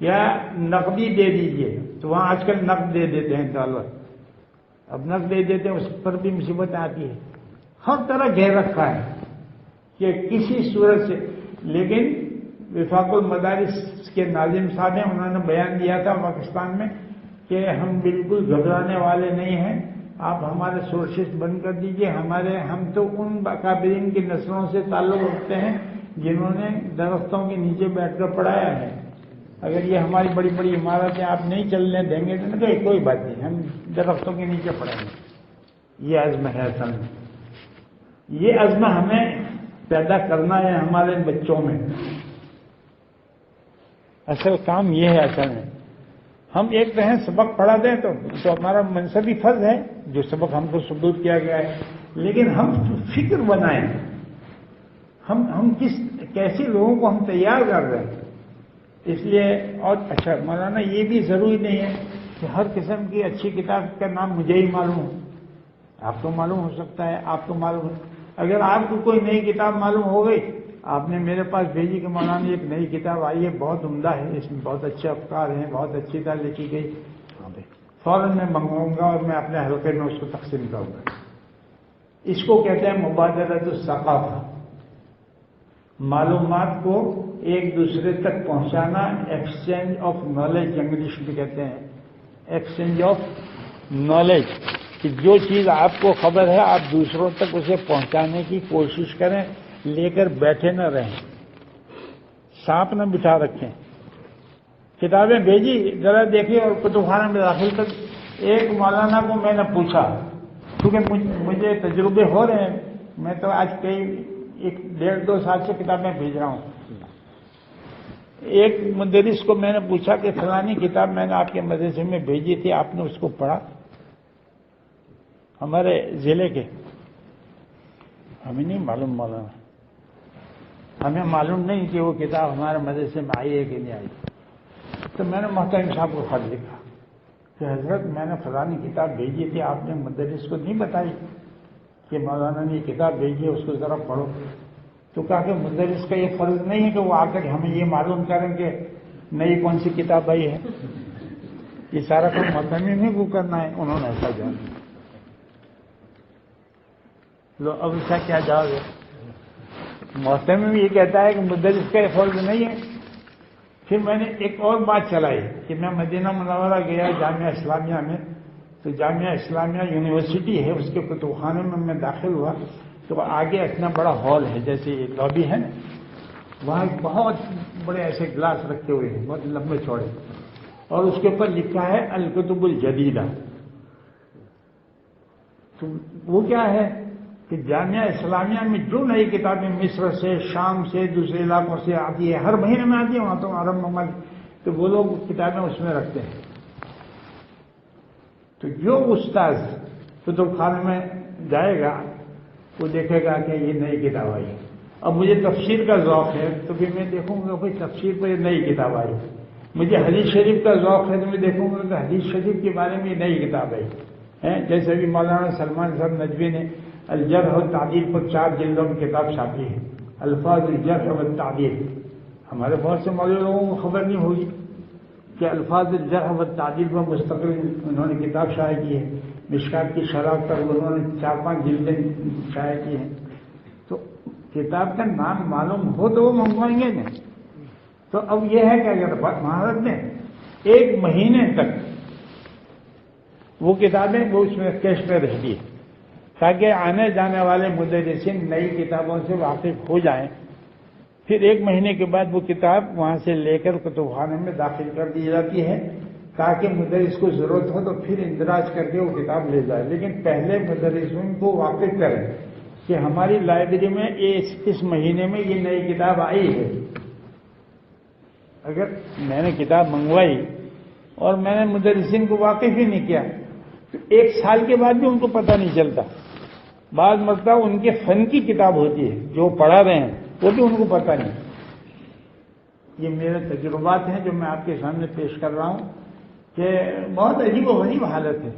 یا نقدی دے دیجیے. تو وہاں آج کل نقد دے دیتے ہیں ڈالر. اب نقد دے دیتے ہیں، اس پر بھی مصیبت آتی ہے. ہر طرح گھیر رکھا ہے کہ کسی صورت سے. لیکن وفاق المدارس کے ناظم صاحب ہیں، انہوں نے بیان دیا تھا پاکستان میں کہ ہم بالکل گھبرانے والے نہیں ہیں، آپ ہمارے سورسز بند کر دیجئے. ہم تو ان اکابرین کی نسلوں سے تعلق رکھتے ہیں جنہوں نے درختوں کے نیچے بیٹھ کر پڑھایا ہے. اگر یہ ہماری بڑی بڑی عمارتیں آپ نہیں چلنے دیں گے تو کوئی بات نہیں، ہم درختوں کے نیچے پڑھیں گے. یہ عزم ہے اصل میں. یہ عزم ہمیں پیدا کرنا ہے ہمارے بچوں میں. اصل کام یہ ہے. اصل میں ہم ایک طرح سبق پڑھا دیں تو ہمارا منصبی فرض ہے جو سبق ہم کو ثبوت کیا گیا ہے، لیکن ہم فکر بنائیں ہم کیسے لوگوں کو ہم تیار کر رہے ہیں. اس لیے اور اچھا مولانا یہ بھی ضروری نہیں ہے کہ ہر قسم کی اچھی کتاب کا نام مجھے ہی معلوم ہو. آپ کو معلوم ہو سکتا ہے، آپ کو معلوم ہے. اگر آپ کو کوئی نئی کتاب معلوم ہو گئی، آپ نے میرے پاس بھیجی کہ مولانا ایک نئی کتاب آئی ہے، بہت عمدہ ہے، اس میں بہت اچھے افکار ہیں، بہت اچھی طرح لکھی گئی، فوراً میں منگواؤں گا اور میں اپنے حلقے میں اس کو تقسیم کروں گا. اس کو کہتے ہیں مبادرۃ الثقافہ. معلومات کو ایک دوسرے تک پہنچانا، ایکسچینج آف نالج انگلش میں کہتے ہیں. ایکسچینج آف نالج، کہ جو چیز آپ کو خبر ہے آپ دوسروں تک اسے پہنچانے کی کوشش کریں، لے کر بیٹھے نہ رہیں، سانپ نہ بٹھا رکھیں. کتابیں بھیجی، ذرا دیکھیے اور کتب خانے میں داخل کر. ایک مولانا کو میں نے پوچھا، کیونکہ مجھے تجربے ہو رہے ہیں، میں تو آج ایک 1.5-2 سال سے کتابیں بھیج رہا ہوں. ایک مدرس کو میں نے پوچھا کہ فلانی کتاب میں نے آپ کے مدرسے میں بھیجی تھی، آپ نے اس کو پڑھا؟ ہمارے ضلع کے. ہمیں نہیں معلوم مولانا، ہمیں معلوم نہیں کہ وہ کتاب ہمارے مدرسے میں آئی ہے کہ نہیں آئی. تو میں نے محترم صاحب کو خط لکھا کہ حضرت میں نے فلانی کتاب بھیجی تھی، آپ نے مدرس کو نہیں بتائی کہ مولانا نے یہ کتاب بھیجی ہے، اس کو ذرا پڑھو. تو کہا کہ مدرس کا یہ فرض نہیں ہے کہ وہ آ کر ہمیں یہ معلوم کریں کہ نئی کون سی کتاب آئی ہے، یہ سارا کام محترم ہی کو کرنا ہے. انہوں نے ایسا جواب دیا. لو اب اس کا کیا جواب ہے؟ محترم یہ کہتا ہے کہ مدرس کا یہ فرض نہیں ہے. پھر میں نے ایک اور بات چلائی کہ میں مدینہ منورہ گیا جامعہ اسلامیہ میں، تو جامعہ اسلامیہ یونیورسٹی ہے، اس کے کتب خانے میں داخل ہوا تو آگے اتنا بڑا ہال ہے، جیسے لابی ہے نا، وہاں بہت بڑے ایسے گلاس رکھے ہوئے ہیں، بہت لمبے چوڑے، اور اس کے اوپر لکھا ہے الکتب الجدیدہ. تو وہ کیا ہے کہ جامعہ اسلامیہ میں جو نئی کتابیں مصر سے، شام سے، دوسرے علاقوں سے آتی ہے، ہر مہینے میں آتی ہے، وہاں تو عرب ممالک، تو وہ لوگ کتابیں اس میں رکھتے ہیں. تو جو استاذ کتب خانے میں جائے گا وہ دیکھے گا کہ یہ نئی کتاب آئی. اب مجھے تفسیر کا ذوق ہے تو پھر میں دیکھوں گا کہ تفسیر پر یہ نئی کتاب آئی. مجھے حدیث شریف کا ذوق ہے تو میں دیکھوں گا کہ حدیث شریف کے بارے میں یہ نئی کتاب آئی ہے. جیسے ابھی مولانا سلمان صاحب ندوی نے الجرح والتعدیل پر 4 جلدوں میں کتاب چھاپی ہے، الفاظ الجرح والتعدیل. ہمارے بہت سے مولوی لوگوں کو خبر نہیں ہوگی کہ الفاظ الجرح والتعدیل پر مستقل انہوں نے کتاب شائع کی ہے. مشکات کی شرح پر انہوں نے 4-5 جلدیں شائع کی ہیں. تو کتاب کا نام معلوم ہو تو وہ منگوائیں گے نا. تو اب یہ ہے کہ اگر مہارت نے 1 مہینے تک وہ کتابیں وہ اس میں کیش میں رہتی ہے تاکہ آنے جانے والے مدرسین نئی کتابوں سے واقف ہو جائیں. پھر 1 مہینے کے بعد وہ کتاب وہاں سے لے کر کتب خانے میں داخل کر دی جاتی ہے تاکہ مدرس کو ضرورت ہو تو پھر اندراج کر کے وہ کتاب لے جائے. لیکن پہلے مدرسین کو واقف کریں کہ ہماری لائبریری میں اس مہینے میں یہ نئی کتاب آئی ہے. اگر میں نے کتاب منگوائی اور میں نے مدرسین کو واقف ہی نہیں کیا تو 1 سال کے بعد بھی ان کو پتہ نہیں چلتا. بعض مرتبہ ان کے فن کی کتاب ہوتی ہے جو پڑھا رہے ہیں وہ بھی ان کو پتہ نہیں. یہ میرے تجربات ہیں جو میں آپ کے سامنے پیش کر رہا ہوں کہ بہت عجیب و غریب حالت ہے.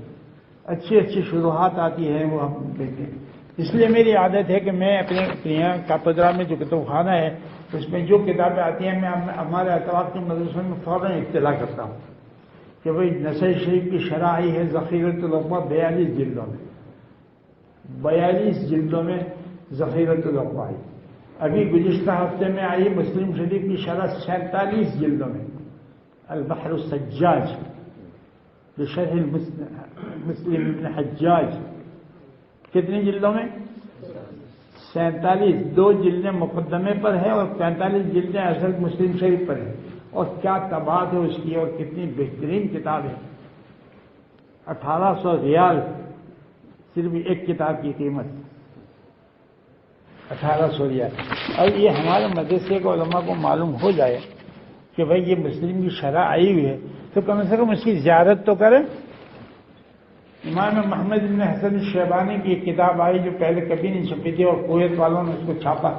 اچھی شروحات آتی ہیں وہ ہم دیکھتے ہیں. اس لیے میری عادت ہے کہ میں اپنے یہاں کاپدرا میں جو کتب خانہ ہے اس میں جو کتابیں آتی ہیں میں ہمارے اطراف کے مدرسوں میں فوراً اطلاع کرتا ہوں کہ بھئی نسائی شریف کی شرح آئی ہے ذخیرۃ الاقویٰ 42 جلدوں میں، 42 جلدوں میں ذخیرۃ الاقویٰ آئی۔ ابھی گزشتہ ہفتے میں آئی مسلم شریف کی شرح 47 جلدوں میں، البحر السجاج بشرح مسلم ابن حجاج، کتنی جلدوں میں؟ 47، 2 جلدیں مقدمے پر ہے اور 45 جلدیں اصل مسلم شریف پر ہے، اور کیا طباعت ہے اس کی، اور کتنی بہترین کتاب ہے۔ 1800 ریال صرف ایک کتاب کی قیمت، 1800 ریال۔ اور یہ ہمارے مدرسے کے علماء کو معلوم ہو جائے کہ بھئی یہ مسلم کی شرح آئی ہوئی ہے تو کم سے کم اس کی زیارت تو کریں۔ امام محمد بن حسن الشیبانی کی ایک کتاب آئی جو پہلے کبھی نہیں چھپی تھی، اور کویت والوں نے اس کو چھاپا،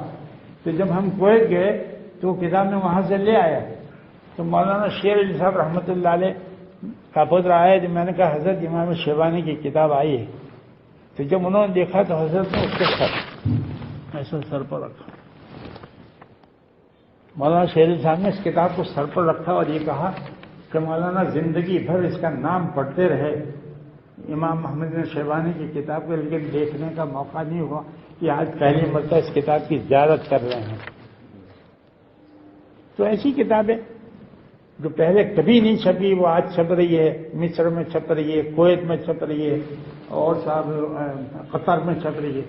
تو جب ہم کویت گئے تو وہ کتاب میں وہاں سے لے آیا، تو مولانا شیر علی صاحب رحمۃ اللہ علیہ کا پتر آیا، تو میں نے کہا حضرت امام شیبانی کی کتاب آئی ہے، تو جب انہوں نے دیکھا تو حضرت نے اس کے ایسا سر پر رکھا، مولانا شیر علی صاحب نے اس کتاب کو سر پر رکھا اور یہ کہا کہ مولانا زندگی بھر اس کا نام پڑھتے رہے امام محمد بن شیبانی کی کتاب کو، لیکن دیکھنے کا موقع نہیں ہوا کہ آج پہلی مرتبہ اس کتاب کی زیارت کر رہے ہیں۔ تو ایسی کتابیں جو پہلے کبھی نہیں چھپی وہ آج چھپ رہی ہے، مصر میں چھپ رہی ہے، کویت میں چھپ رہی ہے، اور صاحب قطر میں چھپ رہی ہے،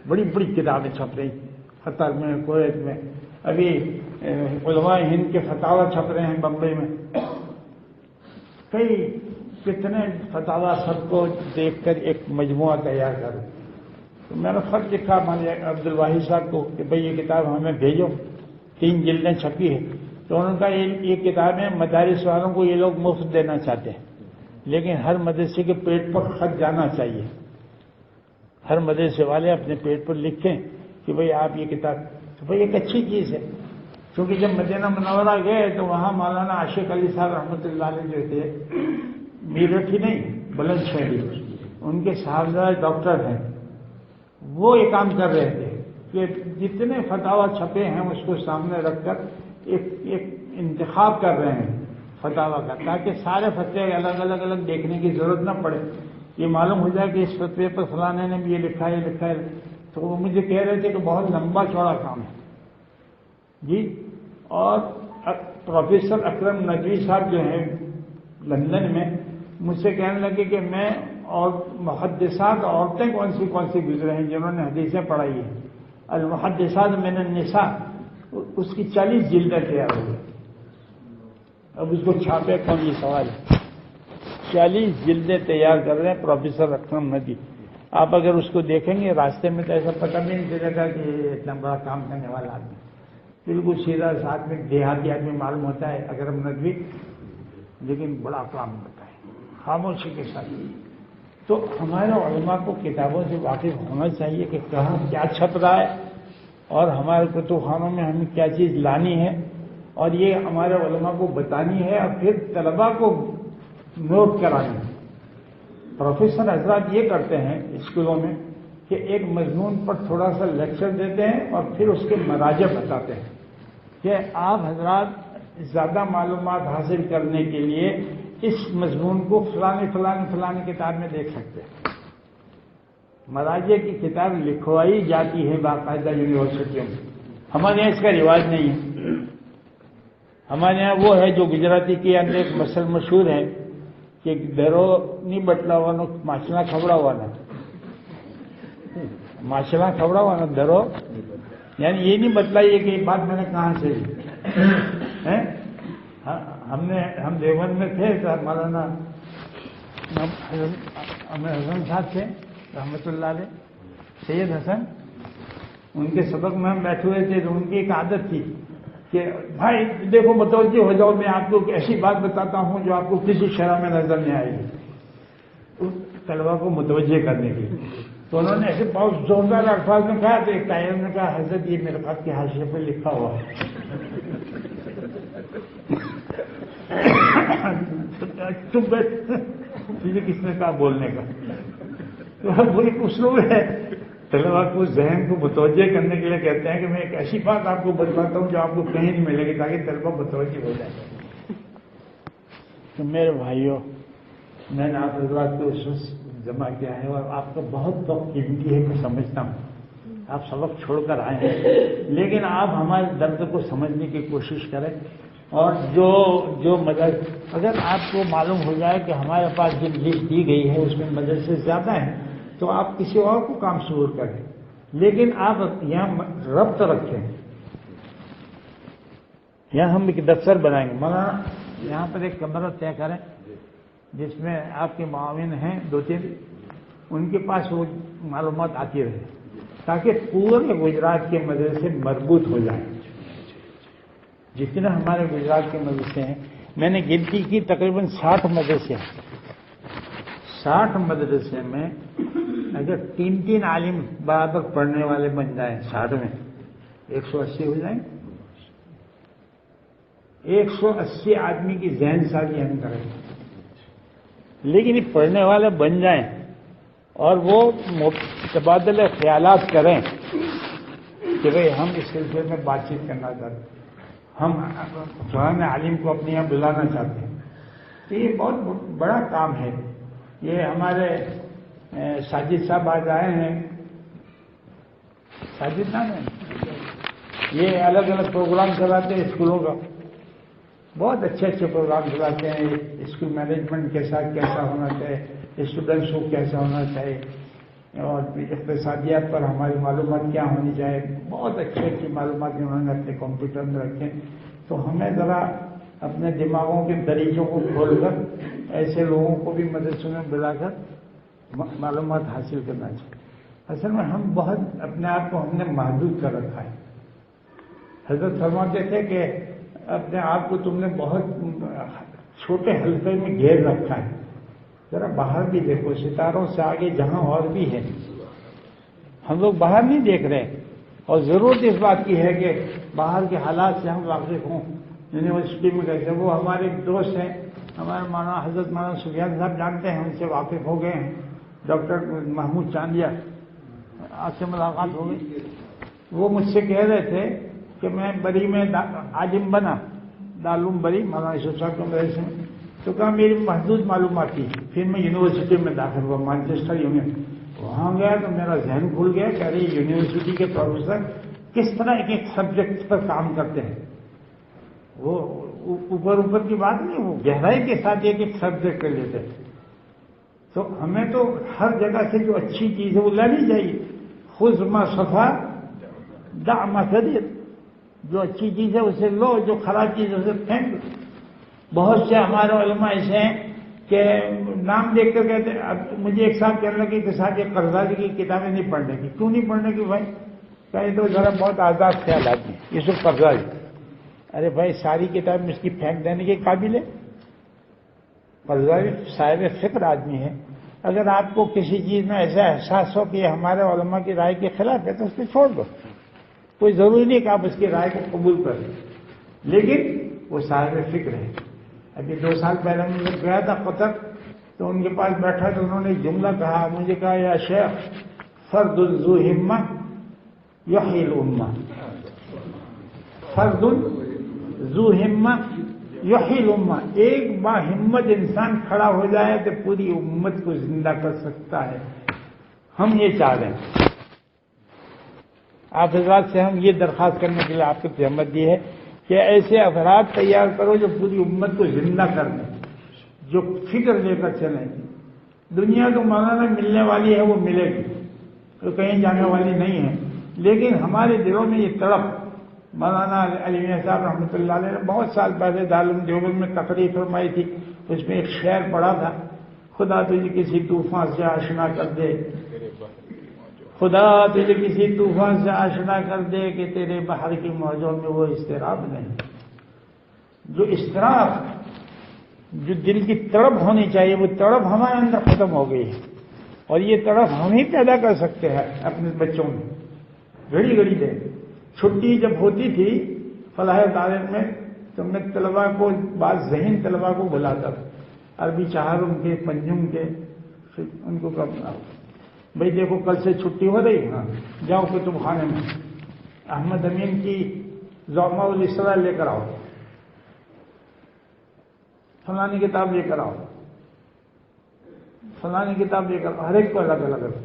بڑی بڑی کتابیں چھپ رہی ہیں قطر میں، کویت میں۔ ابھی علماء ہند کے فتاوی چھپ رہے ہیں بمبئی میں، کئی کتنے فتاوی سب کو دیکھ کر ایک مجموعہ تیار کرو۔ تو میں نے خط لکھا عبد الواحد صاحب کو کہ بھئی یہ کتاب ہمیں بھیجو، 3 جلدیں چھپی ہے۔ تو انہوں نے کہا یہ کتابیں مدارس والوں کو یہ لوگ مفت دینا چاہتے ہیں، لیکن ہر مدرسے کے پیٹ پر خط جانا چاہیے، ہر مدرسے والے اپنے پیٹ پر لکھیں کہ بھئی آپ یہ کتاب، تو بھئی ایک اچھی چیز ہے۔ کیونکہ جب مدینہ منورہ گئے تو وہاں مولانا عاشق علی صاحب رحمۃ اللہ علیہ جو تھے، میرٹھ ہی نہیں بلند شہری، ان کے صاحبزادے ڈاکٹر ہیں، وہ یہ کام کر رہے تھے کہ جتنے فتاوی چھپے ہیں اس کو سامنے رکھ کر ایک انتخاب کر رہے ہیں فتاوی کا، تاکہ سارے فتوے الگ دیکھنے کی ضرورت نہ پڑے، یہ معلوم ہو جائے کہ اس فتوے پر فلانے نے بھی یہ لکھا ہے، یہ لکھا ہے۔ تو وہ مجھے کہہ رہے تھے کہ بہت لمبا چوڑا کام ہے جی۔ اور پروفیسر اکرم ندوی صاحب جو ہیں لندن میں، مجھ سے کہنے لگے کہ میں اور محدثات عورتیں کون سی گزرے ہیں جنہوں نے حدیثیں پڑھائی ہیں، المحدثات من النساء، اس کی 40 جلدیں تیار ہو گئی۔ اب اس کو چھاپے کون، یہ سوال ہے۔ 40 جلدیں تیار کر رہے ہیں پروفیسر اکرم ندوی۔ آپ اگر اس کو دیکھیں گے راستے میں تو ایسا پتہ بھی نہیں چلے گا کہ یہ اتنا بڑا کام کرنے والا آدمی، بالکل سیدھا ساتھ میں دیہاتی آدمی معلوم ہوتا ہے اکرم ندوی، لیکن بڑا کام ہوتا ہے خاموشی کے ساتھ۔ تو ہمارے علماء کو کتابوں سے واقف ہونا چاہیے کہ کہاں کیا چھپ رہا ہے، اور ہمارے کتب خانوں میں ہمیں کیا چیز لانی ہے، اور یہ ہمارے علماء کو بتانی ہے، اور پھر طلباء کو نوٹ کرانی ہے۔ پروفیسر حضرات یہ کرتے ہیں اسکولوں میں کہ ایک مضمون پر تھوڑا سا لیکچر دیتے ہیں اور پھر اس کے مراجع بتاتے ہیں کہ آپ حضرات زیادہ معلومات حاصل کرنے کے لیے اس مضمون کو فلانی کتاب میں دیکھ سکتے ہیں۔ مراجع کی کتاب لکھوائی جاتی ہے باقاعدہ یونیورسٹیوں میں، ہمارے یہاں اس کا رواج نہیں ہے۔ ہمارے یہاں وہ ہے جو گجراتی کے اندر ایک مسل مشہور ہے کہ درو نہیں بٹلا ہوا نا ماچلا کھبڑا ہوا نا، ماچلا کھبڑا ہوا نا درو، یعنی یہ نہیں بتلائیے کہ یہ بات میں نے کہاں سے لی۔ ہم دیوبند میں تھے، مولانا حسن صاحب تھے رحمۃ اللہ علیہ، سید حسن، ان کے سبق میں ہم بیٹھے ہوئے تھے، تو ان کی ایک عادت تھی کہ بھائی دیکھو متوجہ ہو جاؤ، میں آپ کو ایک ایسی بات بتاتا ہوں جو آپ کو کسی شرح میں نظر نہیں آئے گی، طلبا کو متوجہ کرنے کے لیے۔ تو انہوں نے ایسے بہت زوردار الفاظ میں کہا، تو ایک طالب نے کہا حضرت یہ میرے خط کے حاشیے پہ لکھا ہوا ہے۔ چپ بیٹھ، تجھے کس نے کہا بولنے کا؟ تو وہ ایک اسلوب ہے، طلبا کو ذہن کو متوجہ کرنے کے لیے کہتے ہیں کہ میں ایک ایسی بات آپ کو بتاتا ہوں جو آپ کو کہیں نہیں ملے گی، تاکہ طلبا متوجہ ہو جائے۔ تو میرے بھائیوں، میں نے آپ حضرات کو اس وقت جمع کیا ہے اور آپ کا بہت وقت قیمتی ہے، میں سمجھتا ہوں آپ سبق چھوڑ کر آئے ہیں، لیکن آپ ہمارے درد کو سمجھنے کی کوشش کریں، اور جو مدد اگر آپ کو معلوم ہو جائے کہ ہمارے پاس جو لسٹ دی گئی ہے اس میں مدرسے زیادہ ہیں تو آپ کسی اور کو کام شروع کریں، لیکن آپ یہاں ربط رکھیں۔ یہاں ہم ایک دفتر بنائیں گے، مولانا یہاں پر ایک کمرہ طے کریں جس میں آپ کے معاون ہیں 2-3، ان کے پاس وہ معلومات آتی رہے تاکہ پورے گجرات کے مدرسے مربوط ہو جائیں۔ جتنے ہمارے گجرات کے مدرسے ہیں، میں نے گنتی کی تقریباً 60 مدرسے ہیں، 60 مدرسے میں اگر 3 عالم برابر پڑھنے والے بن جائیں 60 میں 180 ہو جائیں۔ 180 آدمی کی ذہن سازی ہم کریں، لیکن یہ پڑھنے والے بن جائیں اور وہ تبادلہ خیالات کریں کہ بھئی ہم اس سلسلے میں بات چیت کرنا چاہتے ہیں، ہم فلاں عالم کو اپنے یہاں بلانا چاہتے ہیں، تو یہ بہت بڑا کام ہے۔ یہ ہمارے ساجد صاحب آج آئے ہیں، ساجد نام ہے، یہ الگ الگ پروگرام چلاتے ہیں اسکولوں کا، بہت اچھے پروگرام چلاتے ہیں، اسکول مینجمنٹ کے ساتھ کیسا ہونا چاہیے، اسٹوڈنٹس کو کیسا ہونا چاہیے، اور اقتصادیات پر ہماری معلومات کیا ہونی چاہیے، بہت اچھی معلومات انہوں نے اپنے کمپیوٹر میں رکھیں۔ تو ہمیں ذرا اپنے دماغوں کے دریچوں کو کھول کر ایسے لوگوں کو بھی مدرسوں میں بلا کر معلومات حاصل کرنا چاہیے۔ اصل میں ہم بہت اپنے آپ کو ہم نے محدود کر رکھا ہے۔ حضرت فرماتے تھے کہ اپنے آپ کو تم نے بہت چھوٹے حلقے میں گھیر رکھا ہے، ذرا باہر بھی دیکھو، ستاروں سے آگے جہاں اور بھی ہے، ہم لوگ باہر نہیں دیکھ رہے، اور ضرورت اس بات کی ہے کہ باہر کے حالات سے ہم واقف ہوں۔ یونیورسٹی میں کیسے، وہ ہمارے دوست ہیں، ہمارے مولانا حضرت مولانا سفیان صاحب جانتے ہیں، ان سے واقف ہو گئے ہیں، ڈاکٹر محمود چاندیا، آپ سے ملاقات ہو گئی، وہ مجھ سے کہہ رہے تھے کہ میں بری میں عالم بنا، دارالعلوم بری مولانا یوسف صاحب کے مدرسے میں، تو کہا میری محدود معلومات تھی، پھر میں یونیورسٹی میں داخل ہوا، مانچسٹر یونیورسٹی، وہاں گیا تو میرا ذہن کھل گیا کہ ارے یونیورسٹی کے پروفیسر کس طرح ایک سبجیکٹ پر کام کرتے ہیں، وہ اوپر کی بات نہیں، وہ گہرائی کے ساتھ ایک سبجیکٹ کر لیتے ہیں۔ تو ہمیں تو ہر جگہ سے جو اچھی چیز ہے وہ لانی چاہیے، خذ ما صفا دع ما فسد، جو اچھی چیز ہے اسے لو، جو خراب چیز ہے اسے پھینک دو۔ بہت سے ہمارے علماء ایسے ہیں کہ نام دیکھ کر کہتے ہیں، اب مجھے ایک صاحب کہنے لگے کہ صاحب یہ قرضاوی کی کتابیں نہیں پڑھنے کی، کیوں نہیں پڑھنے کی بھائی؟ کہیں تو ذرا بہت آزاد خیال آدمی یوسف قرضاوی، ارے بھائی ساری کتابیں اس کی پھینک دینے کے قابل ہے؟ قرضاوی صاحب فکر آدمی ہے، اگر آپ کو کسی چیز میں ایسا احساس ہو کہ یہ ہمارے علماء کی رائے کے خلاف ہے تو اس کو چھوڑ دو، کوئی ضروری نہیں کہ آپ اس کی رائے کو قبول کریں، لیکن وہ صاحب فکر ہے۔ ابھی 2 سال پہلے میں جب گیا تھا قطر تو ان کے پاس بیٹھا تو انہوں نے ایک جملہ کہا، مجھے کہا یا شیخ فرد ذو ہمہ یحیی الامہ، فرد ذو ہمہ یحیی الامہ، ایک با ہمت انسان کھڑا ہو جائے تو پوری امت کو زندہ کر سکتا ہے۔ ہم یہ چاہ رہے ہیں، آپ حضرات سے ہم یہ درخواست کرنے کے لیے آپ کو زحمت دی ہے کہ ایسے افراد تیار کرو جو پوری امت کو زندہ کر دیں، جو فکر لے کر چلیں گے۔ دنیا تو مولانا ملنے والی ہے، وہ ملے گی، تو کہیں جانے والی نہیں ہے، لیکن ہمارے دلوں میں یہ تڑپ، مولانا علی میاں صاحب رحمۃ اللہ علیہ نے بہت سال پہلے دارالعلوم دیوبند میں تقریر فرمائی تھی، اس میں ایک شعر پڑھا تھا، خدا تجھے کسی طوفان سے آشنا کر دے، خدا تجھے کسی طوفان سے آشنا کر دے کہ تیرے بحر کی موجوں میں وہ اضطراب نہیں، جو اضطراب، جو دل کی تڑپ ہونی چاہیے وہ تڑپ ہمارے اندر ختم ہو گئی ہے، اور یہ تڑپ ہم ہی پیدا کر سکتے ہیں اپنے بچوں میں۔ گھڑی گھڑی دے چھٹی جب ہوتی تھی فلاح تعلیم میں تو میں طلباء کو، بعض ذہین طلباء کو بلاتا تھا، عربی چہارم کے، پنجم کے، ان کو کرنا، بھائی دیکھو کل سے چھٹی ہو رہی، ہاں جاؤ کتب خانے میں احمد امین کی ضوامع الاسرار لے کر آؤ، فلانی کتاب لے کر آؤ، فلانی کتاب لے کر، ہر ایک کو الگ الگ ہے۔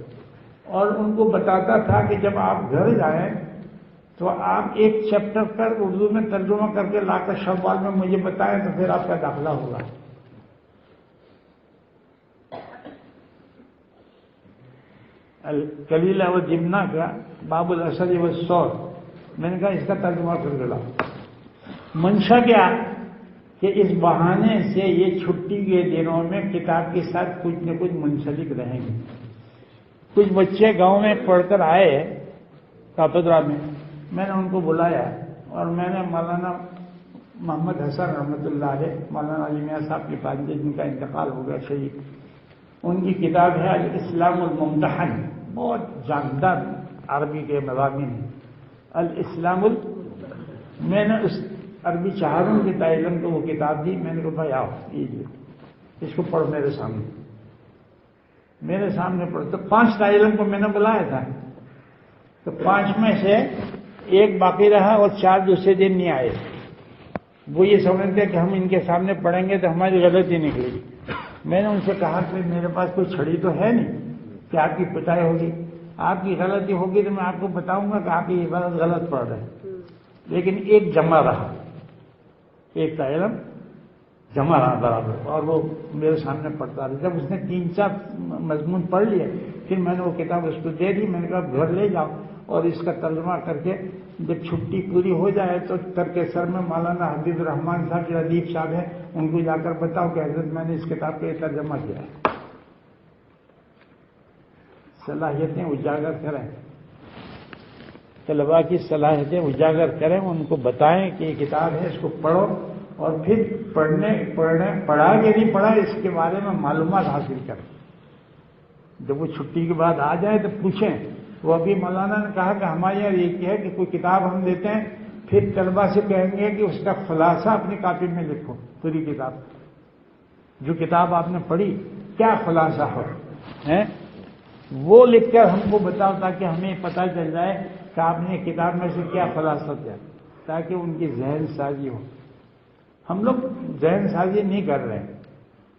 اور ان کو بتاتا تھا کہ جب آپ گھر جائیں تو آپ ایک چیپٹر پر اردو میں ترجمہ کر کے لا کر شوال میں مجھے بتائیں تو پھر آپ کا داخلہ ہوگا۔ الکلیلہ و جمنا کا باب الاسد والسور، میں نے کہا اس کا ترجمہ کر کے لاؤ۔ منشا کیا کہ اس بہانے سے یہ چھٹی کے دنوں میں کتاب کے ساتھ کچھ نہ کچھ منسلک رہیں گے۔ کچھ بچے گاؤں میں پڑھ کر آئے کاپدرا میں نے ان کو بلایا اور میں نے مولانا محمد حسن رحمۃ اللہ علیہ، مولانا علی میاں صاحب کے پاس جن کا انتقال ہو گیا شہید، ان کی کتاب ہے الاسلام الممتحن، بہت جاندار عربی کے مضامین ہیں۔ الاسلام میں نے اس عربی چہاروں کے تعلیم کو وہ کتاب دی، میں نے کہا بھائی آؤ اس کو پڑھ میرے سامنے پڑھ۔ تو 5 تعلیم کو میں نے بلایا تھا، تو 5 میں سے ایک باقی رہا اور 4 دوسرے دن نہیں آئے۔ وہ یہ سمجھتے کہ ہم ان کے سامنے پڑھیں گے تو ہماری غلطی نکلے گی۔ میں نے ان سے کہا کہ میرے پاس کوئی چھڑی تو ہے نہیں کہ آپ کی پٹائی ہوگی، آپ کی غلطی ہوگی تو میں آپ کو بتاؤں گا کہ آپ یہ غلط پڑھ رہے ہیں۔ لیکن ایک جمع رہا، ایک کا علم جمع رہا برابر، اور وہ میرے سامنے پڑھتا رہا۔ جب اس نے 3-4 مضمون پڑھ لیے پھر میں نے وہ کتاب اس کو دے دی، میں نے کہا گھر لے جاؤ اور اس کا ترجمہ کر کے جب چھٹی پوری ہو جائے تو ترک سر میں مولانا حبیب الرحمان صاحب جو ادیب صاحب ہیں ان کو جا کر بتاؤ کہ حضرت میں نے اس کتاب کا یہ ترجمہ کیا ہے۔ صلاحیتیں اجاگر کریں، طلباء کی صلاحیتیں اجاگر کریں، ان کو بتائیں کہ یہ کتاب ہے، اس کو پڑھو، اور پھر پڑھا کہ نہیں پڑھا اس کے بارے میں معلومات حاصل کریں۔ جب وہ چھٹی کے بعد آ جائے تو پوچھیں۔ وہ ابھی مولانا نے کہا کہ ہمارے یہاں یہ کیا ہے کہ کوئی کتاب ہم دیتے ہیں پھر طلباء سے کہیں گے کہ اس کا خلاصہ اپنی کاپی میں لکھو، پوری کتاب جو کتاب آپ نے پڑھی کیا خلاصہ ہو وہ لکھ کر ہم کو بتاؤ، تاکہ ہمیں پتہ چل جائے کہ آپ نے کتاب میں سے کیا خلاصہ کیا، تاکہ ان کی ذہن سازی ہو۔ ہم لوگ ذہن سازی نہیں کر رہے ہیں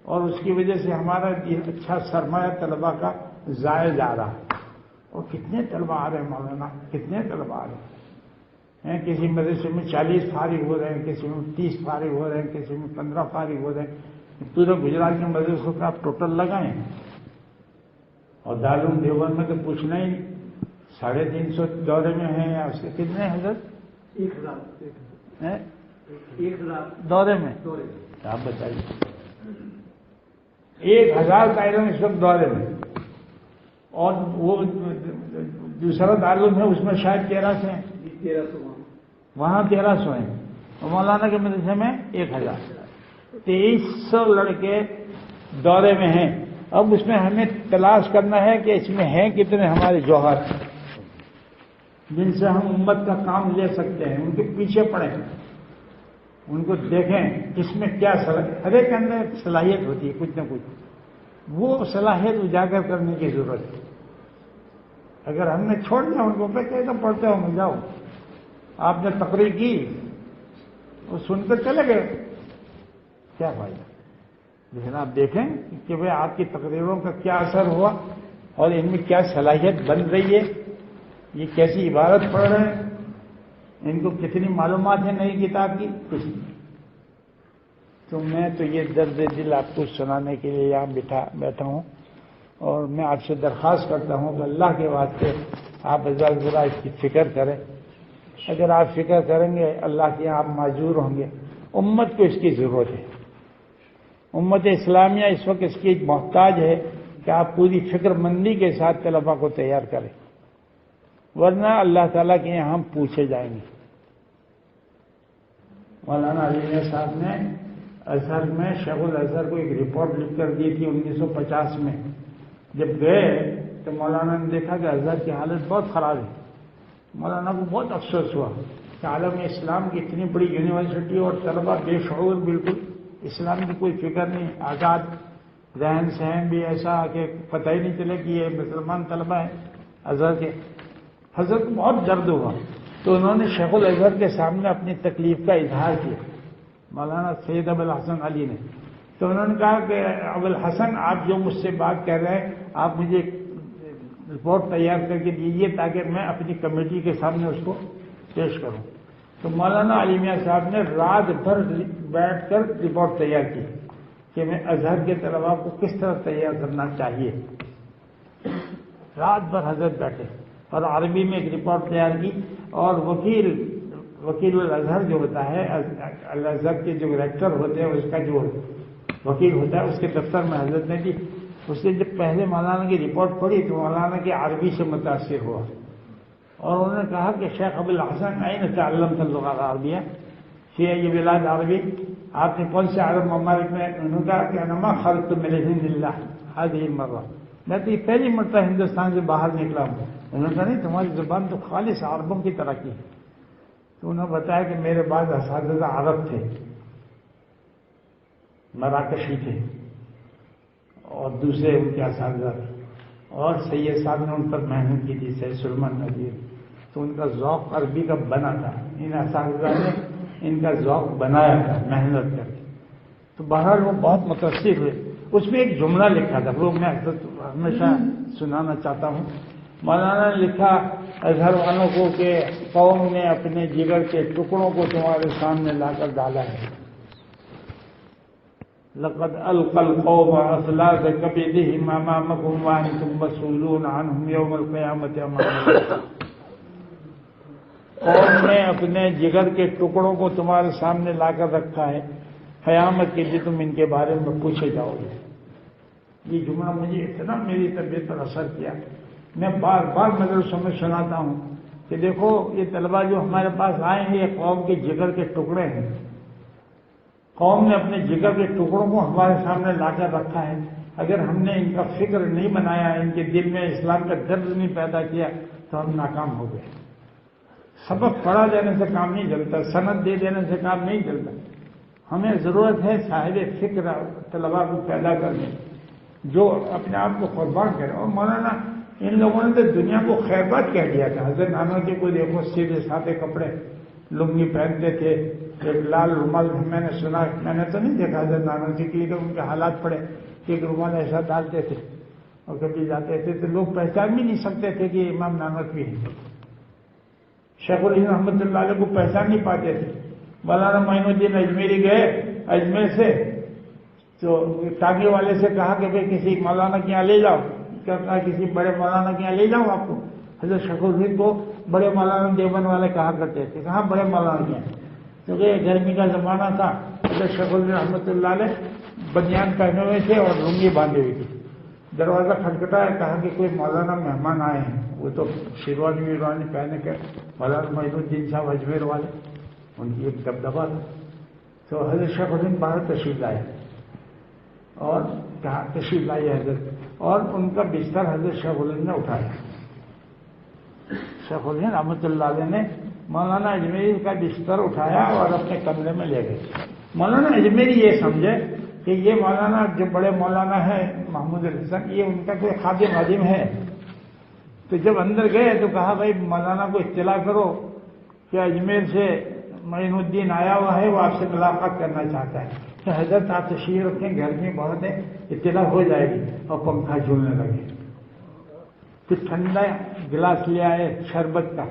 اور اس کی وجہ سے ہمارا اچھا سرمایہ طلباء کا ضائع جا رہا ہے۔ اور کتنے طلباء آ رہے ہیں مولانا، کتنے طلباء آ رہے ہیں، کسی مدرسے میں 40 فارغ ہو رہے ہیں، کسی میں 30 فارغ ہو رہے ہیں، کسی میں 15 فارغ ہو رہے ہیں۔ پورے گجرات کے مدرسوں کا آپ ٹوٹل لگائیں، اور دارالعلوم دیوبند میں تو پوچھنا ہی نہیں، 350 دورے میں ہیں، یا اس کے کتنے حضرت 1000 دورے میں، آپ بتائیے 1000 دائروں اس وقت دورے میں، اور وہ دوسرا دارالعلوم ہے اس میں شاید 1300 ہیں، وہاں 1300 ہیں، اور مولانا کے مدرسے میں 1000، 2300 لڑکے دورے میں ہیں۔ اب اس میں ہمیں تلاش کرنا ہے کہ اس میں ہیں کتنے ہمارے جوہر جن سے ہم امت کا کام لے سکتے ہیں، ان کے پیچھے پڑیں، ان کو دیکھیں کس میں کیا صلاحیت، ہر ایک کے اندر صلاحیت ہوتی ہے کچھ نہ کچھ، وہ صلاحیت اجاگر کرنے کی ضرورت ہے۔ اگر ہم نے چھوڑ دیا ان کو کہ تو پڑھتے ہوں جاؤ، آپ نے تقریر کی وہ سن کر چلے گئے، کیا فائدہ؟ لیکن آپ دیکھیں کہ بھئی آپ کی تقریروں کا کیا اثر ہوا اور ان میں کیا صلاحیت بن رہی ہے، یہ کیسی عبارت پڑھ رہے ہیں، ان کو کتنی معلومات ہیں نئی کتاب کی، کچھ نہیں۔ تو میں تو یہ درد دل آپ کو سنانے کے لیے یہاں بیٹھا ہوں، اور میں آپ سے درخواست کرتا ہوں کہ اللہ کے واسطے آپ ذرا اس کی فکر کریں۔ اگر آپ فکر کریں گے اللہ کے یہاں آپ معذور ہوں گے۔ امت کو اس کی ضرورت ہے، امت اسلامیہ اس وقت اس کی محتاج ہے کہ آپ پوری فکر مندی کے ساتھ طلباء کو تیار کریں، ورنہ اللہ تعالیٰ کے یہاں ہم پوچھے جائیں گے۔ مولانا علی میاں صاحب نے ازہر میں شیخ الازہر کو ایک رپورٹ لکھ کر دی تھی 1950 میں، جب گئے تو مولانا نے دیکھا کہ ازہر کی حالت بہت خراب ہے۔ مولانا کو بہت افسوس ہوا کہ عالم اسلام کی اتنی بڑی یونیورسٹی اور طلباء بے شعور، بالکل اسلام کی کوئی فکر نہیں، آزاد رہن سہن بھی ایسا کہ پتہ ہی نہیں چلے کہ یہ مسلمان طلباء ہیں ازہر کے۔ حضرت کو بہت درد ہوا تو انہوں نے شیخ الازہر کے سامنے اپنی تکلیف کا اظہار کیا، مولانا سید ابوالحسن علی نے، تو انہوں نے کہا کہ ابوالحسن آپ جو مجھ سے بات کر رہے ہیں آپ مجھے رپورٹ تیار کر کے دیجیے تاکہ میں اپنی کمیٹی کے سامنے اس کو پیش کروں. تو مولانا علی میاں صاحب نے رات بھر بیٹھ کر رپورٹ تیار کی کہ میں ازہر کے طلباء کو کس طرح تیار کرنا چاہیے. رات بھر حضرت بیٹھے اور عربی میں ایک رپورٹ تیار کی، اور وکیل الازہر جو ہوتا ہے، الازہر کے جو ریکٹر ہوتے ہیں اس کا جو وکیل ہوتا ہے اس کے دفتر میں حضرت نے دی. اس نے جب پہلے مولانا کی رپورٹ پڑھی تو مولانا کی عربی سے متاثر ہوا اور انہوں نے کہا کہ شیخ ابوالحسن این تعلمت اللغة العربیہ فی ای بلاد عربی، آپ نے کون سے عرب ممالک میں؟ انہوں نے کہا کہ انا ما خرجت من الهند الا هذه المرة، میں تو یہ پہلی مرتبہ ہندوستان سے باہر نکلا ہوں. انہوں نے کہا نہیں تمہاری زبان تو خالص عربوں کی طرح کی ہے. تو انہوں نے بتایا کہ میرے بعض اساتذہ عرب تھے، مراکشی تھے اور دوسرے ان کے اساتذہ تھے، اور سید صاحب نے ان پر محنت کی تھی، سید سلیمان نذیر، تو ان کا ذوق عربی کا بنا تھا، ان اساتذہ نے ان کا ذوق بنایا تھا محنت کر کے. تو بہرحال وہ بہت متاثر ہوئے. اس میں ایک جملہ لکھا تھا وہ میں ہمیشہ سنانا چاہتا ہوں. مولانا نے لکھا اظہر والوں کو کہ قوم نے اپنے جگر کے ٹکڑوں کو تمہارے سامنے لا کر ڈالا ہے. لقد القى القوم اثلاث كبدهم امامكم وانتم مسؤولون عنهم يوم القيامه امام. قوم نے اپنے جگر کے ٹکڑوں کو تمہارے سامنے لا کر رکھا ہے، قیامت کے دن تم ان کے بارے میں پوچھے جاؤ گے. یہ جملہ مجھے اتنا میری طبیعت پر اثر کیا. میں بار بار مدرسوں میں سناتا ہوں کہ دیکھو یہ طلباء جو ہمارے پاس آئے ہیں یہ قوم کے جگر کے ٹکڑے ہیں. قوم نے اپنے جگر کے ٹکڑوں کو ہمارے سامنے لا کر رکھا ہے. اگر ہم نے ان کا فکر نہیں بنایا، ان کے دل میں اسلام کا درد نہیں پیدا کیا تو ہم ناکام ہو گئے. سبق پڑھا دینے سے کام نہیں چلتا، سند دے دینے سے کام نہیں چلتا. ہمیں ضرورت ہے صاحب فکر طلباء کو پیدا کرنے جو اپنے آپ کو قربان کرے. اور مولانا ان لوگوں نے تو دنیا کو خیربات کہہ دیا تھا. حضرت نانوتوی کو دیکھو سیدھے سادے کپڑے لنگی پہنتے تھے، ایک لال رومال. میں نے سنا، میں نے تو نہیں دیکھا حضرت نانوتوی کے لیے، تو ان کے حالات پڑے کہ ایک رومال ایسا ڈالتے تھے اور کبھی جاتے تھے تو لوگ پہچان بھی نہیں سکتے تھے کہ امام نانوتوی ہیں. شیخ الہند رحمۃ اللہ علیہ کو پہچان نہیں پاتے تھے. مولانا معین الدین اجمیری گئے اجمیر سے تو ٹانگے والے سے کہا کہ بھائی کسی مولانا کے یہاں لے جاؤ. کہا کسی بڑے مولانا کے یہاں لے جاؤں آپ کو. حضرت شیخ الہند کو بڑے مولانا دیوبند والے کہا کرتے تھے. کہاں بڑے مولانا کے یہاں؟ کیونکہ گرمی کا زمانہ تھا. حضرت شیخ الہند رحمۃ اللہ علیہ بنیان پہنے ہوئے تھے اور لنگی باندھے ہوئی تھی. دروازہ کھٹکھٹایا، کہا کہ کوئی مولانا مہمان آئے ہیں. وہ تو شیروانی ویروانی پہنے کے مولانا معین الدین صاحب اجمیر والے، ان کی ایک دبدبہ تھا. تو حضرت شیخ الہند باہر تشریف لائے اور کہا تشریف لائی حضرت، اور ان کا بستر حضرت شیخ الہند نے اٹھایا. شیخ الہند رحمۃ اللہ علیہ نے مولانا اجمیری کا بستر اٹھایا اور اپنے کمرے میں لے گئے. مولانا اجمیری یہ سمجھے کہ یہ مولانا جو بڑے مولانا ہے محمود الحسن، یہ ان کا کوئی خادم عظیم ہے. تو جب اندر گئے تو کہا بھائی مولانا کو اطلاع کرو کہ اجمیر سے معین الدین آیا ہوا ہے، وہ آپ سے ملاقات کرنا چاہتا ہے. کہ حضرت آپ تشریف رکھیں، گرمی بہت ہے، اطلاع ہو جائے گی. اور پنکھا جھولنے لگے. پھر ٹھنڈا گلاس لے آئے شربت کا.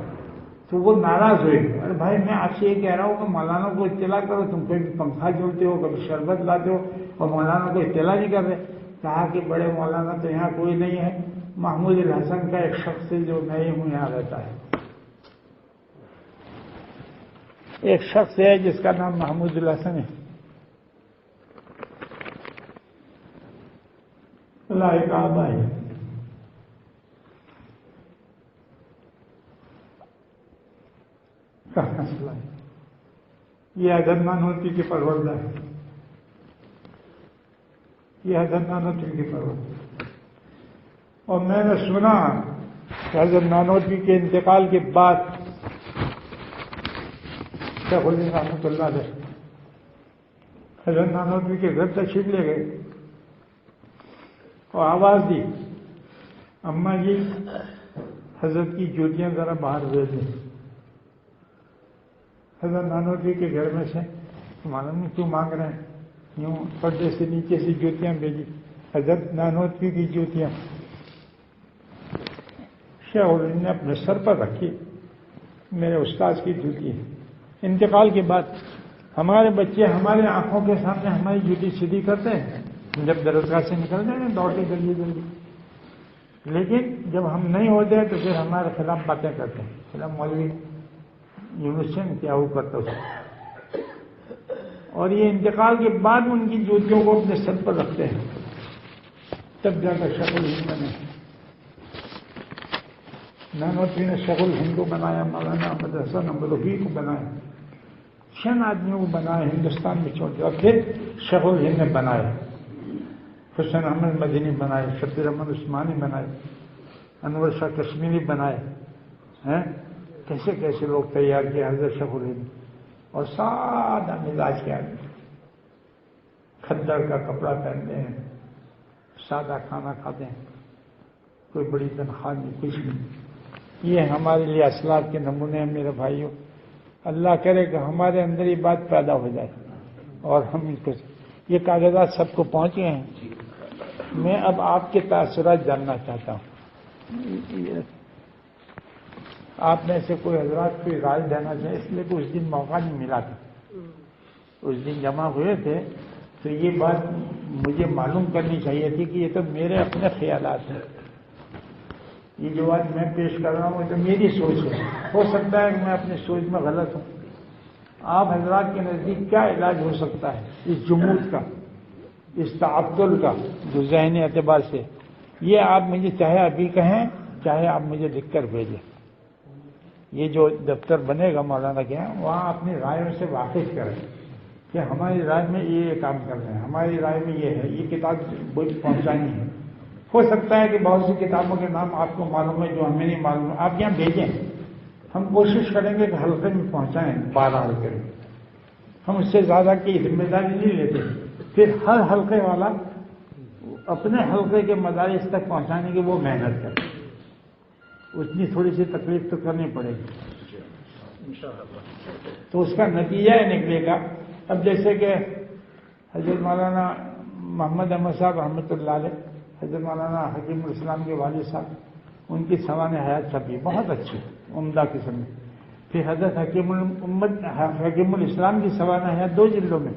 تو وہ ناراض ہوئے. ارے بھائی میں آپ سے یہ کہہ رہا ہوں کہ مولانا کو اطلاع کرو، تم کبھی پنکھا جھولتے ہو، کبھی شربت لاتے ہو اور مولانا کو اطلاع نہیں کر رہے. کہا کہ بڑے مولانا تو یہاں کوئی نہیں ہے، محمود الحسن کا ایک شخص جو نئے ہوں یہاں رہتا ہے. ایک شخص ہے جس کا نام محمود الحسن ہے. اللہ کعبہ ہے. یہ حضرت نانوتوی کی پروردہ ہے. یہ حضرت نانوتوی کی پروردہ. اور میں نے سنا کہ حضرت نانوتوی کے انتقال کے بعد شیخ الہند رحمۃ اللہ علیہ حضرت نانوتوی کے گھر تشریف لے گئے اور آواز دی، اماں جی حضرت کی جوتیاں ذرا باہر بھیج دیں. حضرت نانوتوی کے گھر میں سے معلوم نہیں کیوں مانگ رہے ہیں. یوں پردے سے نیچے سے جوتیاں بھیجی، حضرت نانوتوی کی جوتیاں شیخ الہند نے اپنے سر پر رکھی، میرے استاد کی جوتی ہے۔ انتقال کے بعد ہمارے بچے ہمارے آنکھوں کے سامنے ہماری جوتی سیدھی کرتے ہیں، جب درسگاہ سے نکلتے ہیں دوڑتے جلدی جلدی، لیکن جب ہم نہیں ہوتے تو پھر ہمارے خلاف باتیں کرتے ہیں، خلاف مولوی یونس نے کیا وہ کرتا اس، اور یہ انتقال کے بعد ان کی جوتیوں کو اپنے سر پر رکھتے ہیں، تب جا کر شیخ الہند بنے۔ نانوتوی نے شیخ الہند کو بنایا، مولانا احمد حسن امروہی کو بنایا، چند آدمیوں کو بنایا، ہندوستان میں چھوڑ دیا، پھر شیخ الہند نے بنایا، حسین احمد مدنی بنائے، شبیر احمد عثمانی بنائے، انور شاہ کشمیری بنائے، کیسے کیسے لوگ تیار کیے حضرت شیخ الہند، اور سادہ مزاج کے آدمی، کھدر کا کپڑا پہنتے ہیں، سادہ کھانا کھاتے ہیں، کوئی بڑی تنخواہ نہیں، کچھ نہیں۔ یہ ہمارے لیے اسلاف کے نمونے ہیں میرے بھائیوں۔ اللہ کرے کہ ہمارے اندر یہ بات پیدا ہو جائے اور ہم اس کو، یہ کاغذات سب کو پہنچ گئے ہیں۔ میں اب آپ کے تاثرات جاننا چاہتا ہوں، آپ میں سے کوئی حضرات کوئی رائے دینا چاہے، اس لیے کہ اس دن موقع نہیں ملا تھا، اس دن جمع ہوئے تھے تو یہ بات مجھے معلوم کرنی چاہیے تھی کہ یہ تو میرے اپنے خیالات ہیں، یہ جو بات میں پیش کر رہا ہوں یہ تو میری سوچ ہے، ہو سکتا ہے کہ میں اپنی سوچ میں غلط ہوں۔ آپ حضرات کے نزدیک کیا علاج ہو سکتا ہے اس جمود کا، اس تعطل کا جو ذہنی اعتبار سے، یہ آپ مجھے چاہے ابھی کہیں چاہے آپ مجھے لکھ کر بھیجیں۔ یہ جو دفتر بنے گا مولانا کے یہاں، وہاں اپنی رائے سے واقف کریں کہ ہماری رائے میں یہ کام کر رہے ہیں، ہماری رائے میں یہ ہے، یہ کتاب پہنچانی ہے۔ ہو سکتا ہے کہ بہت سی کتابوں کے نام آپ کو معلوم ہے جو ہمیں نہیں معلوم ہے، آپ یہاں بھیجیں، ہم کوشش کریں گے کہ حلقے میں پہنچائیں، 12 حلقے میں، ہم اس سے زیادہ کی ذمہ داری نہیں لیتے، پھر ہر حلقے والا اپنے حلقے کے مدارس تک پہنچانے کی وہ محنت کرے، اتنی تھوڑی سی تکلیف تو کرنی پڑے گی، تو اس کا نتیجہ نکلے گا۔ اب جیسے کہ حضرت مولانا محمد احمد صاحب رحمۃ اللہ علیہ، حضرت مولانا حکیم الاسلام کے والد صاحب، ان کی سوانح حیات چھپی بہت اچھی عمدہ قسم میں، پھر حضرت حکیم الاسلام کی سوانح حیات 2 جلدوں میں،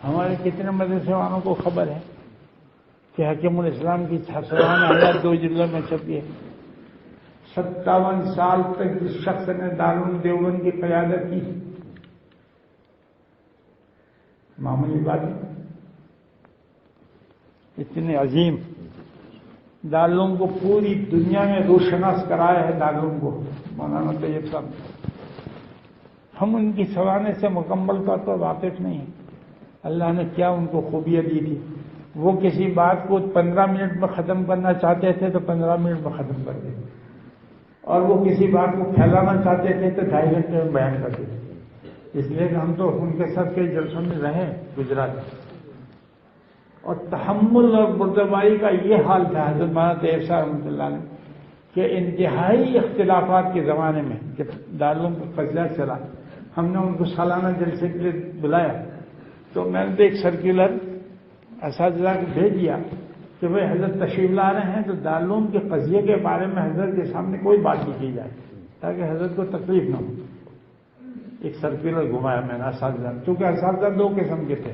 ہمارے کتنے مدرسے والوں کو خبر ہے کہ حکیم الاسلام کی سوانح حیات 2 جلدوں میں چھپی ہے۔ 57 سال تک جس شخص نے دارالعلوم دیوبند کی قیادت کی، معمولی بات ہے، اتنے عظیم دارالعلوم کو پوری دنیا میں روشناس کرایا ہے، دارالعلوم کو مولانا طیب صاحب، ہم ان کی سوانح سے مکمل طور پر واقف نہیں ہیں۔ اللہ نے کیا ان کو خوبیاں دی تھی، وہ کسی بات کو 15 منٹ میں ختم کرنا چاہتے تھے تو 15 منٹ میں ختم کر دیتے، اور وہ کسی بات کو پھیلانا چاہتے تھے تو 2.5 گھنٹے میں بیان کرتے تھے۔ اس لیے کہ ہم تو ان کے ساتھ کئی جلسوں میں رہے گجرات، اور تحمل اور بردباری کا یہ حال تھا حضرت مولانا طیب صاحب رحمۃ اللہ علیہ کہ انتہائی اختلافات کے زمانے میں جب دارالعلوم کا فضلہ چلا، ہم نے ان کو سالانہ جلسے کے لیے بلایا تو میں نے تو ایک سرکولر اساتذہ کو بھیج دیا کہ بھائی حضرت تشریف لا رہے ہیں تو دارالعلوم کے قضیے کے بارے میں حضرت کے سامنے کوئی بات نہیں کی جائے تاکہ حضرت کو تکلیف نہ ہو۔ ایک سرکولر گھمایا میں نے اساتذہ، کیونکہ اساتذہ 2 قسم کے تھے،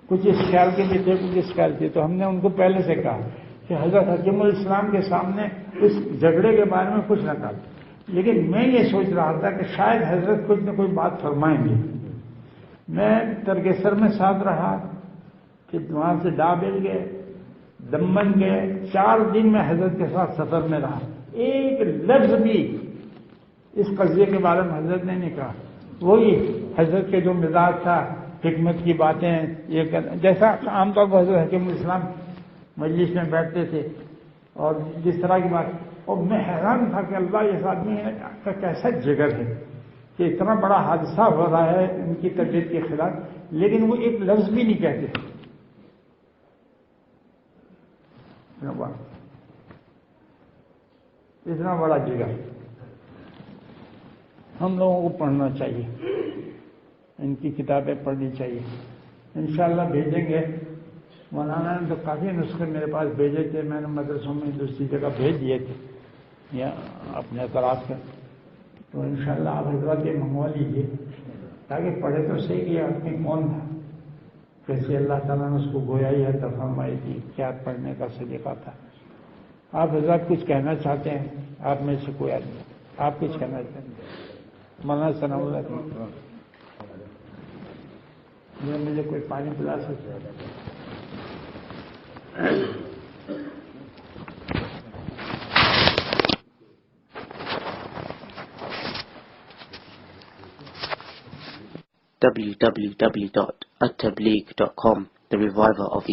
کچھ اس خیال کے بھی تھے، کچھ اس خیال کے، تو ہم نے ان کو پہلے سے کہا کہ حضرت حکیم الاسلام کے سامنے اس جھگڑے کے بارے میں کچھ نہ کہا، لیکن میں یہ سوچ رہا تھا کہ شاید حضرت کچھ نہ کوئی بات فرمائیں گے۔ میں ترکیسر میں ساتھ رہا، پھر وہاں سے ڈابل گئے، دمن گئے، 4 دن میں حضرت کے ساتھ سفر میں رہا، ایک لفظ بھی اس قضیے کے بارے میں حضرت نے نہیں کہا۔ وہی حضرت کے جو مزاج تھا، حکمت کی باتیں یہ جیسا عام طور پر حضرت حکیم الاسلام مجلس میں بیٹھتے تھے اور جس طرح کی بات، اور میں حیران تھا کہ اللہ اس آدمی کا کیسا جگر ہے کہ اتنا بڑا حادثہ ہو رہا ہے ان کی طبیعت کے خلاف، لیکن وہ ایک لفظ بھی نہیں کہتے۔ اتنا بڑا جگر ہم لوگوں کو پڑھنا چاہیے۔ ان کی کتابیں پڑھنی چاہیے. انشاءاللہ بھیجیں گے. مولانا نے تو کافی نسخے میرے پاس بھیجے تھے، میں نے مدرسوں میں دوسری جگہ بھیج دیے تھے یا اپنے اطراف کے. تو انشاءاللہ آپ حضرات یہ منگوا لیجیے تاکہ پڑھے تو صحیح کہ آدمی کون تھا، کیسے اللہ تعالیٰ نے اس کو گویائی عطا فرمائی تھی، کیا پڑھنے کا سلیقہ تھا. آپ حضرات کچھ کہنا چاہتے ہیں؟ آپ میں سے کوئی آدمی آپ کچھ کہنا چاہتے ہیں؟ مولانا ثناء اللہ مجھے کوئی پانی پلا سکتا ہے؟ www.attableek.com, the reviver of